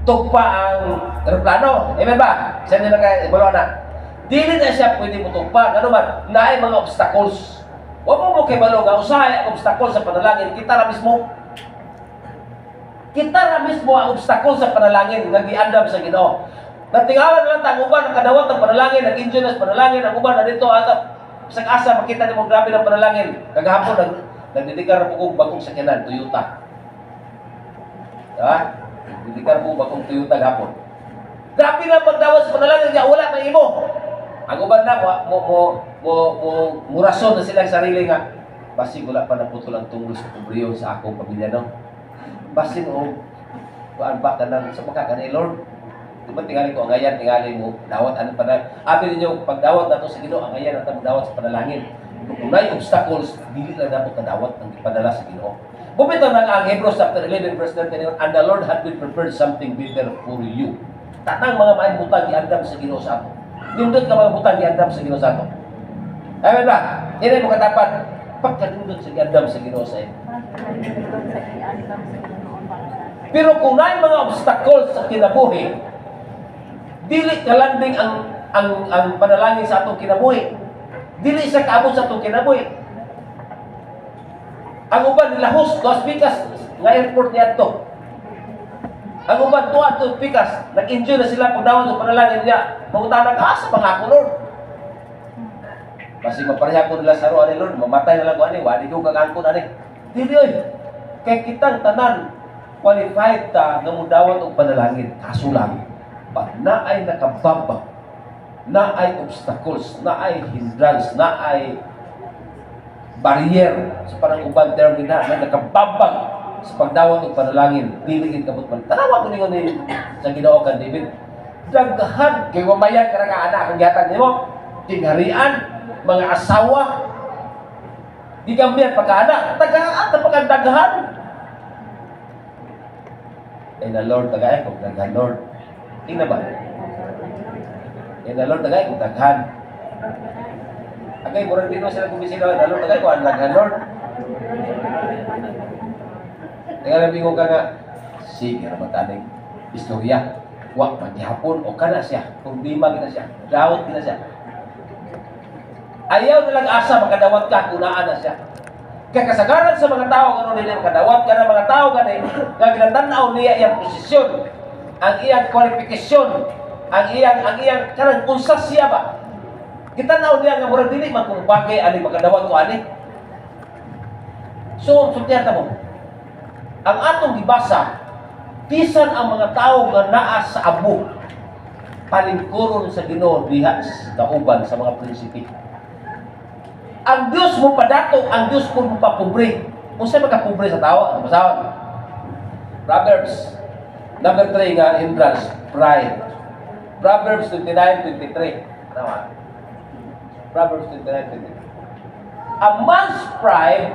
Speaker 1: tugpa ang eroplano. Amen ba? Sa nila kay ibalo na. Dili na siya pwede mo tugpa. Ano man, naay mga obstacles. Wa mo kay balo nga usahay ang obstacles sa panalangin. Kita ra mismo ang obstacles sa panalangin nga giandam sa Ginoo. Natingawan lang tang uban ang kadawat ng panalangin, ang enjoy sa panalangin, ang uban na dito ata sa asa makita nimo grabe ng panalangin. Kagahapon nagdidikar po kong bagong sakyanan, Toyota. Diba? Nagdidikar po bagong Toyota gapon. Grabe na pagdawas sa panalangin niya, wala na imo. Ang uban na, murason na silang sarili nga. Basig wala pa naputol ang tunglos sa kumbriyon sa akong pamilya, no? Basig kuan ba ka nang sa makakanay, Lord? Diba tingali ko, angayan, tingali mo, dawat, ano pa na. Abi ninyo, pagdawat na to sa Ginoo, angayan at magdawat sa panalangin. Kung may obstacles, dili na nato kadawat ang ipadala sa Ginoo. Bumito na ang Hebrews chapter 11 verse 13, and the Lord had been prepared something better for you. Tatang mga maayong butang iandam sa Ginoo sa ato. Nindot ka mga butang giandam sa Ginoo sa ato. Amen ba? Hindi mo katapat. Pagkanindot sa giandam sa Ginoo sa iyo. Pero kung naay mga obstacles sa kinabuhi, dili kalanding ang panalangin sa atong kinabuhi. Dili sa kaabot sa atong kinabuhi. Ang uban nilahos, tuwas pikas, nga airport niya ito. Ang uban tuwa ito, pikas, nag-enjoy na sila pagdawan sa panalangin niya. Mangutanan ka, sa pangako, Lord. Kasi mapareha ko nila sa roon ni Lord, mamatay na lang ko, wali ko kagangkon, Dili, oy. Kaya kitang tanan, qualified ta nga mudawan og panalangin. Kaso lang, pag naay nakababa, naay obstacles, naay hindrance, naay barrier sa pananguban termina na nakababag sa pagdawat og panalangin, dili gid kabut man. Tanawa ko ningon ni sa Ginoo kan David. Daghan kay wamayan ka nga anak ang gihatag nimo, tingharian, mga asawa, di gambiyan pagkaanak, tagaan ta pagkadaghan. Ay na Lord tagay kog daghan Lord. Tingnan ba? Ay na Lord tagay kog daghan. Agay murag dino sila kumisino, na Lord tagay ko ang daghan Lord. Kaya nabingon ka nga, sige na mataning istorya. Wak maghihapon o kana siya. Problema kita siya. Dawat kita siya. Ayaw nilang asa makadawat ka, kunaan na siya. Kaya kasagaran sa mga tao, gano'n nila makadawat ka ng mga tao, gano'n, nga ginatanaw niya iyang posisyon, ang iyang kwalifikasyon, ang iyang, kanang unsa siya ba? Gitanaw niya nga murag dili man kung bagay, ani makadawat ko, ani. So, sultihan mo, ang atong gibasa, bisan ang mga tao nga naa sa abo, palingkuron sa Ginoo diha sa kauban sa mga prinsipe. Ang Diyos mo padato, ang Diyos mo papobre. Kung saan magkapobre sa tao, ano masawag? Proverbs, number 3 nga, hindrance, pride. Proverbs 29:23. Ano Proverbs 29:23. A man's pride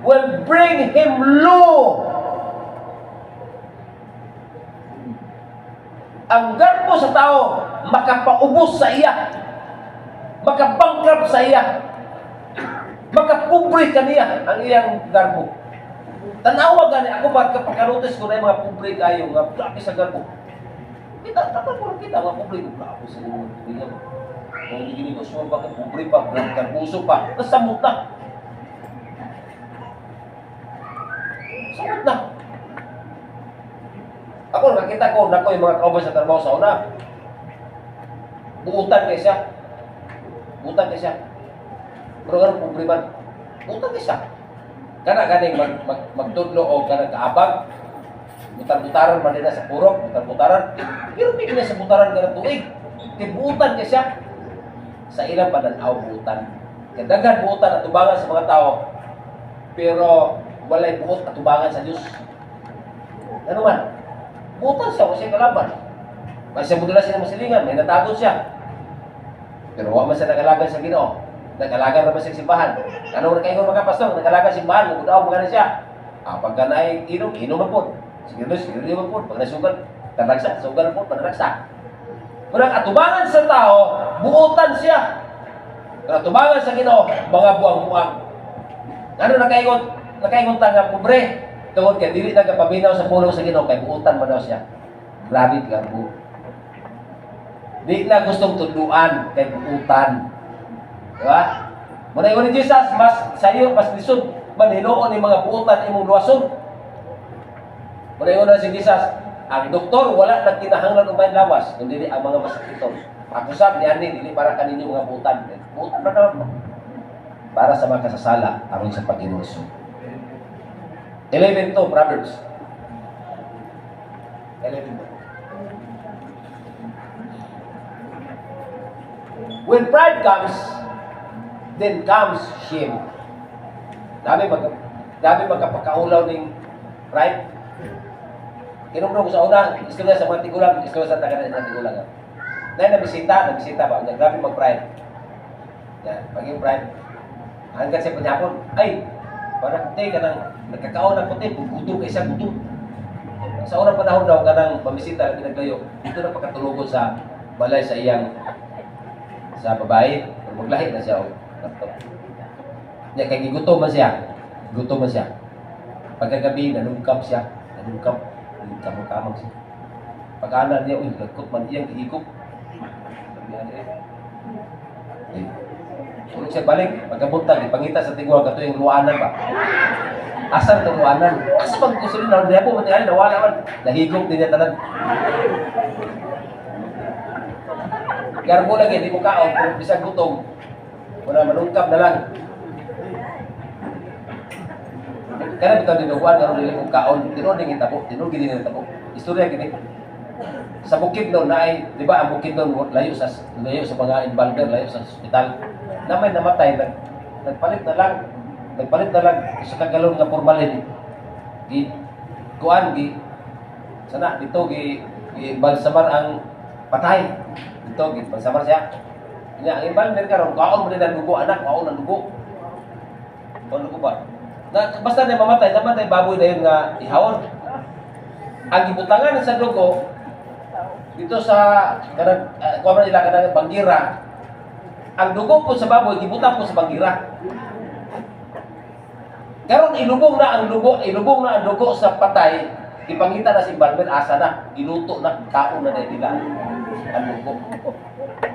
Speaker 1: will bring him low. Ang garbo sa tao, makapaubos sa iya, makabankrupt sa iya, makapobre kaniya ang iyang garbo. Tanawa gani ako pagkapakarotes ko na yung mga pobre kayo, nga grabe sa garbo. Kita mga pobre ko, grabe sa inyo. Kung hindi ko sure bakit pobre pa, garbuso pa, nasamot na. Samot na. Ako nakita ko, nako yung mga kauban sa trabaho sa una. Buutan kayo siya. Buutan kayo siya. Pero ganun problema. Buutan kayo siya. Kana ganing magtudlo o kanang kaabag. Butar-butaran man nila sa purok. Butar-butaran. Pero may na sa butaran ka ng tuig. Buutan kayo siya. Sa ilang pananaw buutan. Kadagan buutan at tubangan sa mga tao. Pero walay buot at tubangan sa Diyos. Ano man? Butan siya, siya kalaban. Kasi siya mudula siya ng masilingan, may natagot siya. Pero huwag man siya nagalagan sa Ginoo. Nagalagan naman siya simbahan. Ano na kayo mga pastor, nagalagan simbahan, mudaw mga na siya. Pagka na inom po. Siguro man po. Pag nasugan, tanagsa, sugan po, panagsa. Pero ang atubangan sa tao, buutan siya. Pero atubangan sa Ginoo, mga buang-buang. Ano nakaingon nga pobre? Tungod kaya dili nagpabinaw sa pulong sa Ginoo kay buutan man daw siya. Grabe garbo. Di na gustong tudluan kay buutan. Di ba? Muna ni Jesus, mas sayo, mas lisod, man hinuon ni mga buutan imong luwason. Muna si Jesus, ang doktor wala nagkinahanglan og may lawas, kundi ang mga masakito. Ako sab niani dili para kaninyo mga buutan. Buutan para sa mga kasasala aron sa pag-inuso. 11 to Proverbs. 11 to. When pride comes, then comes shame. Dami magkapakaulaw ng pride. Kinumro ko sa una, istorya sa mga tigulang, istorya sa taga ng tigulang. Dahil nabisita ba? Grabe mag-pride. Yan, pag yung pride. Hanggang siya panyapon, ay, parang puti ka nang nagkakaon ng puti, gutom ka isang gutom. Sa unang panahon daw ka nang pamisita, pinaglayo, dito na pagkatulugon sa balay sa iyang sa babae, maglahi na siya og laptop. Nya kay gigutom man siya. Gutom man siya. Pagkagabi nanungkap siya, nanungkap kamang siya. Pag-ana niya, uy, lagkot man iyang gihigop. Tulog siya balik, pagkabuntag, ipangita sa tingwag, kato yung luanan ba? Asan itong luanan? Asa pag gusto rin, naroon niya po, mati ay, nawala man. Nahigop din niya tanan. Garbo lang hindi mo kaon, pero bisag gutom. Wala, manungkap na lang. Kaya bitaw dinuguan, naroon nila kong kaon, tinuod din itabo, tinuod din nila itabo. Istorya gini. Sa bukid doon na ay, di ba ang bukid doon layo sa mga inbalder, layo sa ospital. Na may namatay, nagpalit na lang sa kagalon nga formalin. Sana dito balsamar ang patay. Dito balsamar siya. Nya ang inbalder karon, kaon mo din ang dugo anak, kaon ang dugo. Kaon dugo ba? Basta na mamatay baboy na yun nga ihawon. Ang gibutangan sa dugo dito sa kuha nila kanang banggira, ang dugo po sa baboy gibutang po sa banggira. Karon ilubong na ang dugo sa patay, ipangita na si Balmer asa na, giluto na, kaon na nila ang dugo.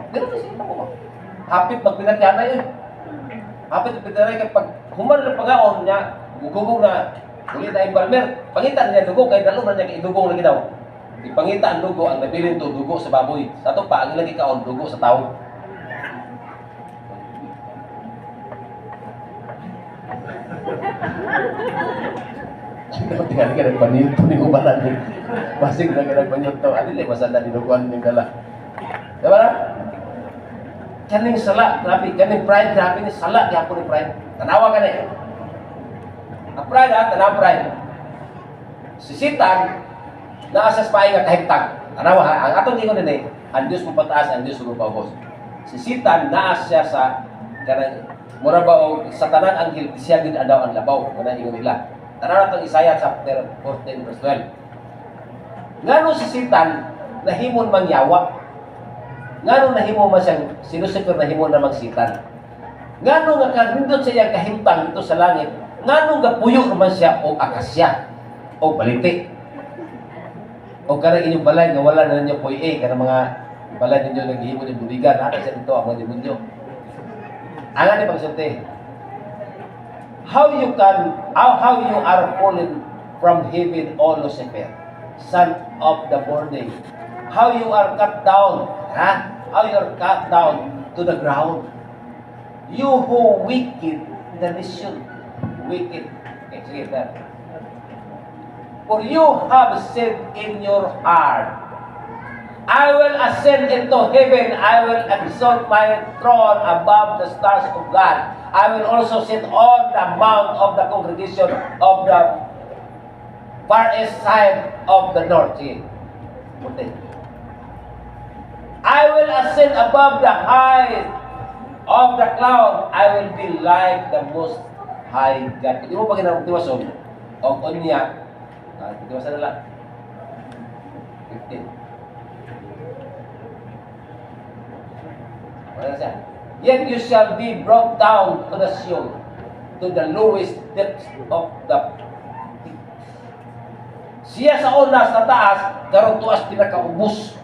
Speaker 1: Pero kasi ako, hapit magpinatyanay eh. Hapit magpinatyanay kapag human na pangaon niya, gugubong na, ulit na yung Balmer, pangita na niya dugo, kaya dalo na niya idugong lagi daw. Ipangita ang dugo, ang nabilin to dugo sa baboy. Sa ito pa, ang lagi kaon, dugo sa tao. Tingnan ka nagpanito ni Umaran. Basig na ka nagpanito. Ano nila, masala dinuguan ng gala. Diba na? Kaning sala, grabe. Kaning pride, grabe ni sala. Kaya po ni pride. Tanawa ka na eh. Ang pride ha, tanawa pride. Si Sitan, naasas pa nga kahimtang. Tanawa ha, ang atong ingon din eh, ang Diyos mo pataas, ang Diyos mo pabos. Si Sitan, naas siya sa kanang mura ba o sa tanan ang siya gid adaw ang labaw, kanang ingon nila. Tanawa natong Isaiah chapter 14 verse 12. Ngano si Sitan nahimon man yawa? Ngano nahimo man siyang sinusuper nahimo na magsitan? Ngano nga kanindot siya kahimtang dito sa langit? Ngano nga puyo naman siya o akasya o baliti? O kanang inyong balay nga wala na ninyo puy kanang mga balay ninyo naghihimo ng buligan, ata siya dito ang mga demonyo. Angan ni pagsulti. How you are fallen from heaven, O Lucifer, son of the morning. How you are cut down, How you are cut down to the ground. You who wicked the nation. Wicked. Okay, sige, that. For you have said in your heart, I will ascend into heaven, I will exalt my throne above the stars of God. I will also sit on the mount of the congregation of the farthest side of the north. Sige. I will ascend above the height of the cloud. I will be like the most high God. Hindi mo pa ginawagtiwason o kunya tiwasan na lang 15. Wala na siya. Yet you shall be brought down to the Sheol, to the lowest depths of the pit. Siya sa unas na taas, karon tuas pinakaubos.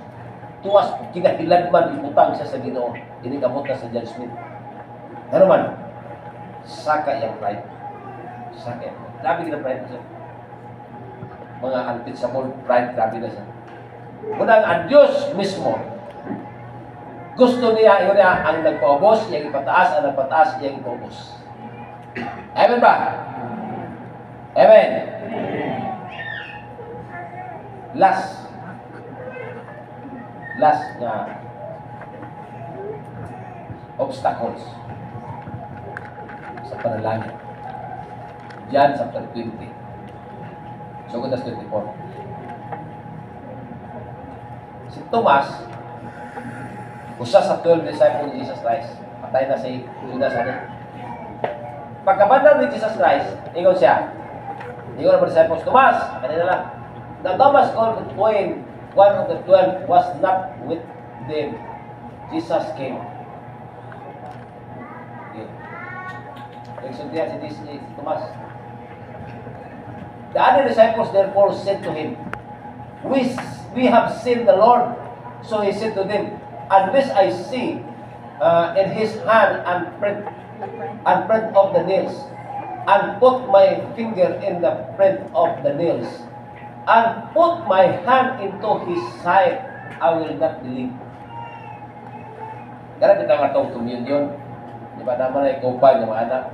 Speaker 1: Tuas kinahilagman, ibutang siya sa Ginoo. Inigamot na sa judgment. Ano man? Saka yung pride. Saka yung pride. Grabe ka na pride siya. Mga untouchable pride, grabe na siya. Munang ang Diyos mismo, gusto niya, yun niya, ang nagpaubos, iyang ipataas, ang nagpataas, iyang ipaubos. Amen ba? Amen. Last nga obstacles sa panalangin. John chapter 20. So, that's 24. Si Thomas, usa sa 12 disciples ni Jesus Christ, patay na si Judas ani. Pagkabandang ni Jesus Christ, ingon siya. Ingon ang disciples, Thomas, kanina lang. Now Thomas called the twin, one of the 12 was not with them. Jesus came. nagsuntihan si Tomas. The other disciples therefore said to him, We have seen the Lord. So he said to them, Unless I see in his hand and print of the nails, and put my finger in the print of the nails, and put my hand into his side, I will not believe. Kaya kita nga itong communion, di ba naman na ikupan yung mga anak?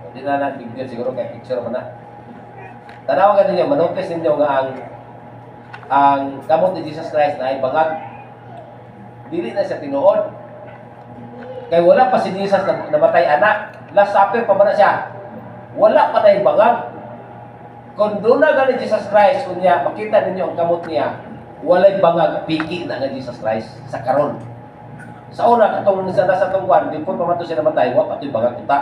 Speaker 1: Hindi na nagbigyan siguro kay picture mo na. Tanawagan ninyo, manotice ninyo nga ang kamot ni Jesus Christ na ay bangag. Dili na siya tinuod. Kaya wala pa si Jesus na namatay anak. Last supper pa ba na siya? Wala pa na yung bangag. Kung doon na gani Jesus Christ, kung niya, makita ninyo ang kamot niya, walay bangag, piki na nga Jesus Christ sa karon. Sa una, katong nasa tungkuan, di po pamato siya namatay, wala pa ito yung bangag kita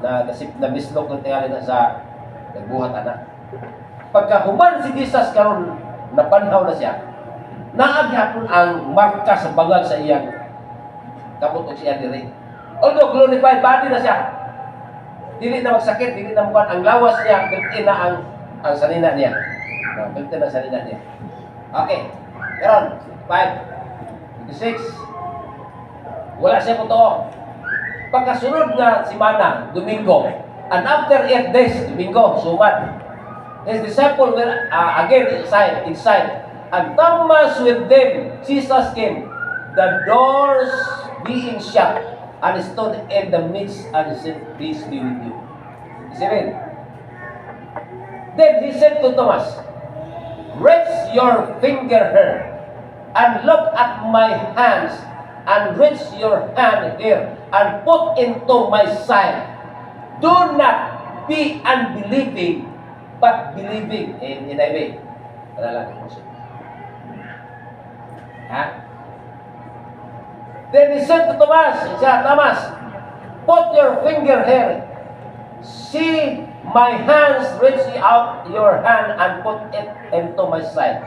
Speaker 1: na mislok ng tingali na sa nagbuhat anak. Pagka human si Jesus karon, napanhaw na siya, naagyapon ang marka sa bangag sa iyang kamot o siya diri. Although glorified body na siya, dili na magsakit, dili na mukan ang lawas niya, biltin na ang salina niya. Biltin ang salina niya. Okay. Karon, 5, 6. Wala siya totoo. Pagkasunod nga si Mana, Domingo, and after 8 days, Domingo, sumad, his disciple were again inside, and Thomas with them. Jesus came, the doors being shut, and stood in the midst and said, Peace be with you. 7. Then he said to Thomas, Raise your finger here, and look at my hands, and raise your hand here, and put into my side. Do not be unbelieving, but believing in NIV. Para lang. Ha? Then he said to Thomas, put your finger here. See my hands, reach out your hand and put it into my side.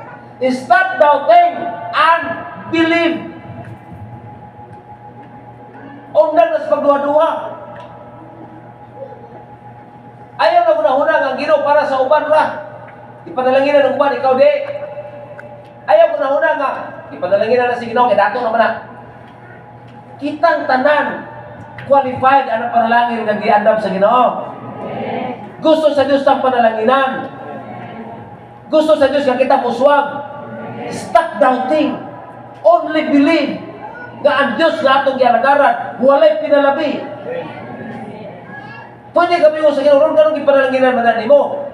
Speaker 1: Stop doubting and believe. Undan nas pagduha-duha. Ayaw na hunang ang Ginoo para sa uban ra. Ipanalangin ng uban, ikaw di. Ayaw na hunang nga. Ipanalangin na si Ginoo kay dato naman na. Kitang tanan qualified ang panalangin nga giandam sa Ginoo. Gusto sa Dios ang panalanginan. Gusto sa Dios nga kita muswag. Stop doubting. Only believe. Nga ang Diyos na atong gialagaran, walay pinalabi. Pwede kami mo sa Ginoo, Lord, ganun ipanalanginan man na mo.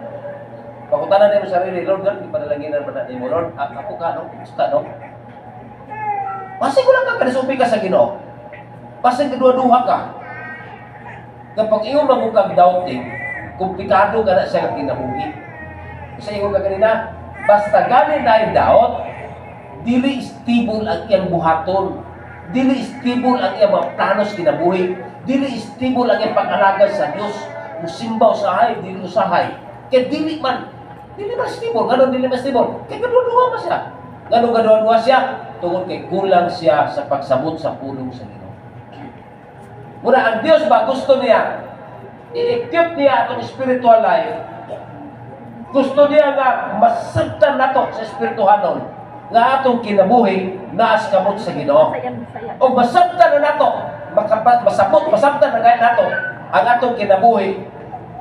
Speaker 1: Pakutanan niyo sa sarili, Lord, ganun ipanalanginan man na mo, Lord. Ako ka, no? Gusto ka, no? Pasig ko lang ka, kanisupi ka sa Ginoo. Pasig kadua-duha ka. Kapag iyong magukag doubting, komplikado ka na siya ng kinabuhi. Sa iyong ka kanina, basta ganin na yung doubt, dili stable ang iyang buhaton. Dili stable ang iyang mga planos kinabuhi. Dili stable ang iyang pag-alaga sa Diyos. Musimba usahay, dili usahay. Kaya dili man stable. Ganun dili man stable. Kaya gadua-dua man siya. Ganun gadua-dua siya. Tungkol kay kulang siya sa pagsabot sa pulong sa Ginoo. Muna ang Diyos ba gusto niya i-equip niya atong spiritual life. Gusto niya nga masabtan nato sa spirituhanon nga atong kinabuhi naas kamot sa Ginoo. O masabtan na nato, masabtan na gaya nato ang atong kinabuhi,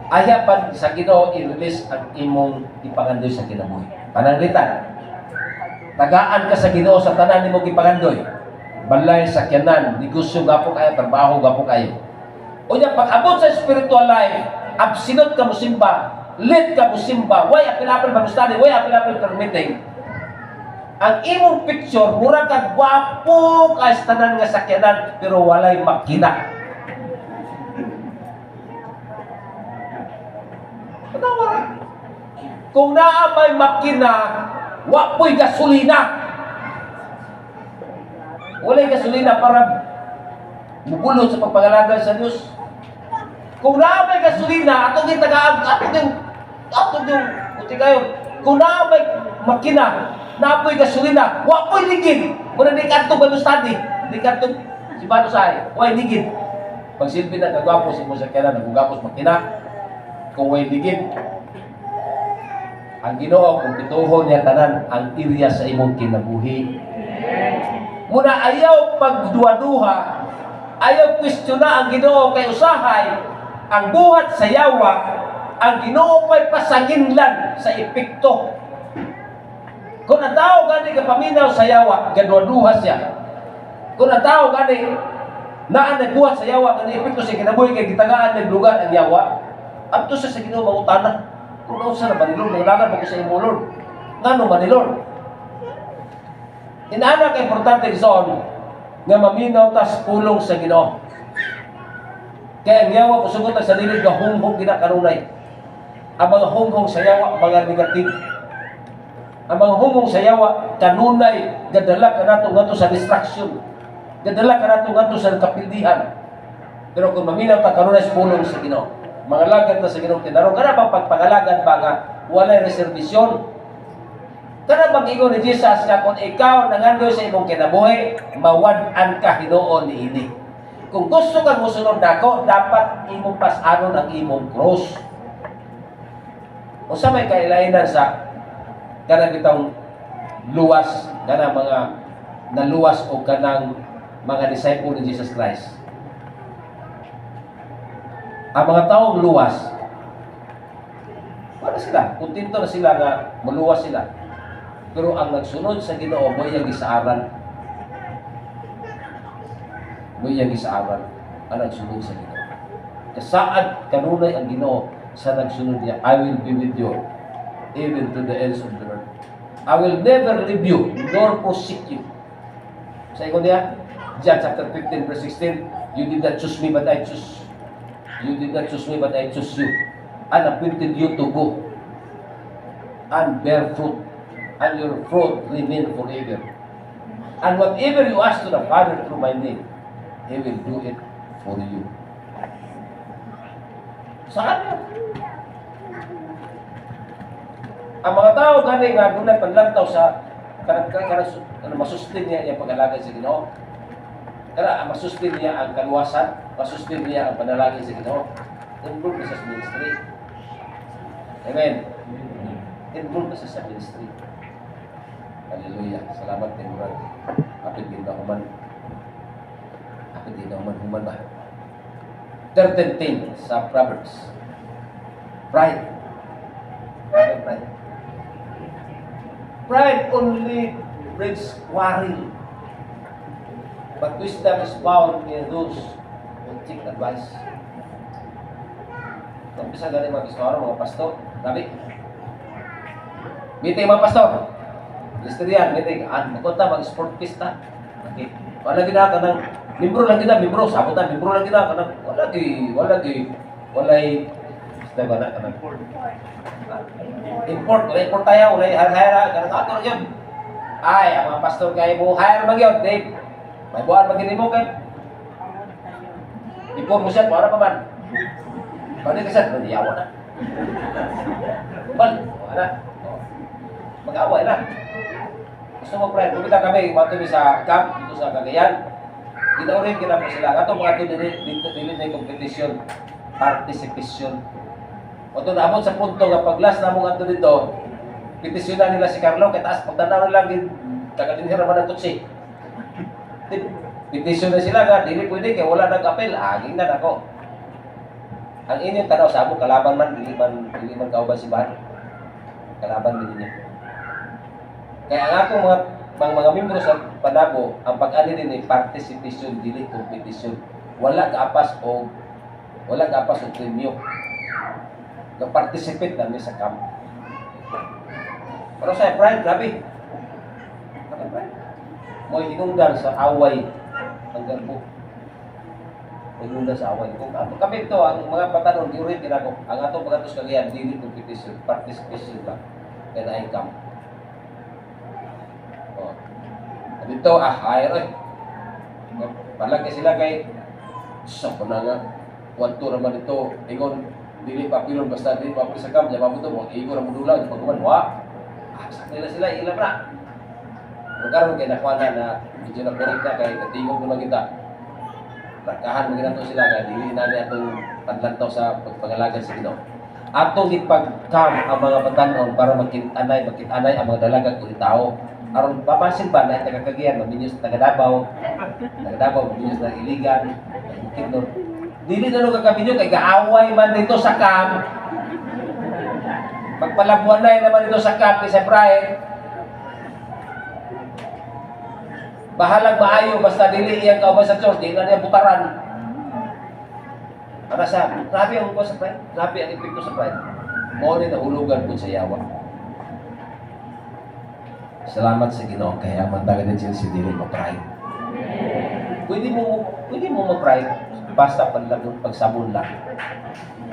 Speaker 1: ayapan sa Ginoo i-release ang imong ipangandoy sa kinabuhi. Pananglitan. Tagaan ka sa Ginoo sa tanan nimo gipangandoy. Balay, sakyanan, negosyo gapo kayo, trabaho gapo kayo. Unya pag-abot sa spiritual life, absinot ka mo simba, late ka mo simba, way apil-apil mag-study, way apil-apil permitting. Ang imong picture, mura ka gwapo ka sa tanan nga sakyanan, pero walay makina. Panawa. Kung naa may makina, wapoy gasolina. Walay gasolina para mubulot sa pagpangalaga sa Diyos. Kung naa may gasolina, atong itagaan, atong yung, uti kayo, kung naa may makina, naapoy gasolina, wapoy ligid. Muna di kanto Bible study, di kanto si Bano Sahay, way ligid. Pagsilbi na kagwapos imo sa kailan nagugapos makina. Kung way ligid. Ang Ginoo kung pituhon niya tanan ang area sa imong kinabuhi. Muna ayaw pagduwa-duha, ayaw kwestiona ang Ginoo kay usahay ang buhat sa yawa, ang Ginoo pa'y pasanginlan sa epekto. Kung ang tao gani kapaminaw sa yawa, gadwa-duha siya. Kung ang tao gani naan nagbuhat sa yawa, ang epekto sa kinabuhi kay gitagaan ng lugar ang yawa, abto sa Ginoo mangutana. Kung ano sa manilon, nangalangan mo ko sa imo Lord. Ngano manilon? Inaana ka importante gisoon nga maminaw tas pulong sa Ginoo. Kaya ang yawa kusugot sa lilig nga hunghong ginakanunay. Ang mga hunghong sa yawa mga negative. Ang mga hunghong sa yawa kanunay gadala ka nato ngadto sa distraction. Gadala ka nato ngadto sa kapildihan. Pero kung maminaw ta kanunay sa pulong sa Ginoo, mga lagad na sa Ginoo tinarong kana bang pagpangalagad ba nga walay reservasyon? Kana bang ingon ni Jesus nga kung ikaw nangandoy sa imong kinabuhi, mawad-an ka hinuon niini. Kung gusto kang musunod nako, dapat imong pas-anon ang imong cross. Unsa may kailainan sa kanang bitong luwas, kanang mga naluwas o kanang mga disciple ni Jesus Christ? Ang mga taong luwas, wala sila. Kontento na sila na maluwas sila. Pero ang nagsunod sa Ginoo, mo yung gisaaran. Mo yung gisaaran ang nagsunod sa Ginoo. Kasaad kanunay ang Ginoo sa nagsunod niya, I will be with you even to the ends of the earth. I will never leave you nor forsake you. Sa ikon niya, John chapter 15 verse 16, you did not choose me but I choose. You did not choose me, but I choose you. And appointed you to go and bear fruit, and your fruit remain forever. And whatever you ask to the Father through my name, He will do it for you. Saan yan? Ang mga tao gani nga dunay panlantaw sa kanang masustain niya yung pag-alagad sa Ginoo. Kaya masustain niya ang kaluwasan, masustain niya ang panalangin sa Ginoo. Involved na sa ministry. Amen. Involved na sa ministry. Hallelujah. Salamat din mo. Kapit din na human. Kapit din na human ba? 13 sa Proverbs. Pride. Pride. Pride only brings quarrel. But wisdom is found in those who take advice. Umpisa galing mga pastor, sabi. Meeting mga pastor. Listrian, meeting. Makunta, mag-sport pista. Okay. Wala gina ka ng, membro lang gina, membro. Sabutan, membro lang gina ka ng, wala basta ba na ka ng, import tayo, wala hire, ganang ato yun. Ay, ang mga pastor kayo mo, hire mag-yun, Dave. May buwan magiging mo kayo. Ipon mo siya, para pa man. Balik ka siya, maniyawa na. Balik, wala. Mag-away na. Gusto mo, friend, kumita kami, matuloy sa camp, dito sa Cagayan. Ginaurin kita po sila. Ito mga dito na competition, participation. O ito naabot sa punto nga pag last na mga dito, petisyonan nila si Carlo, kaya taas, pagtanaw nila, tagalin siya naman ng kutsi. Petisyon na sila nga, dili pwede kaya wala nag-apel, aging na ako. Ang inyong tanaw sa mo, kalaban man, dili man kauban si Ban. Kalaban din niya. Kaya ang akong mga membro sa Panabo, ang pag-ani din ay participation, dili competition. Wala kaapas o premyo. Nag-participate namin sa camp. Pero sa pride, grabe. Mo hinungdan sa away hanggang po. Hinungdan sa away. Kung ato kami ito, ang mga patanon, di rin kinako. Ang ato pagkatos kaliyan, dili competition, participation lang. Kaya na camp. O. Dito, hire eh. Palagi sila kay sa pananga. Wanto naman ito. Ingon, dili papilon, basta dili papilon sa camp. Diyan mabuto mo, ingon ang mudulang. Pagkuman, sa nila sila, ilam na. Pero karon kay nakuha na medyo na correct na kay katingog naman kita. Rakahan mo ginato sila kaya dili na niya itong padlantaw sa pagpangalaga sa Ginoo. Atong ipag-cam ang mga batanon para magkinanay ang mga dalaga kung tao. Aron papasin ba na tagakagiyan, maminyos taga Davao, maminyos na Iligan, Bukidnon. Dili na nung kakabinyo kay gaaway man dito sa cam. Magpalabuanay naman dito sa cam kay sa Brian. Bahalang maayo basta dili iyang kauban sa church, di na niya butaran. Para sa, grabe ang upo sa pride. Grabe ang epekto sa pride. Mo ni nahulugan po sa yawa. Salamat sa Ginoo kaya mantagan din si dili ma-pride. Pwede mo ma-pride basta pagsabon lang.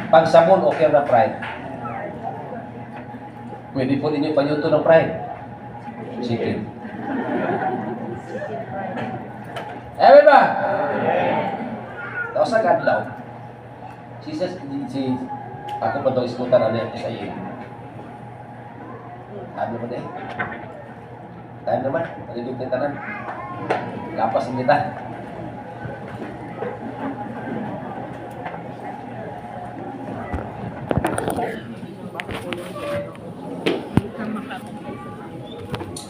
Speaker 1: Pagsabon okay na pride. Pwede po ninyo panyuto ng pride. Sige. Amen ba? Tapos sa kadlaw, si ako ba ito iskutan ano yung sa iyo? Ano ba eh? Tayo naman, palibig ng tanan. Lapas ng kita.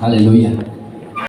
Speaker 1: Hallelujah.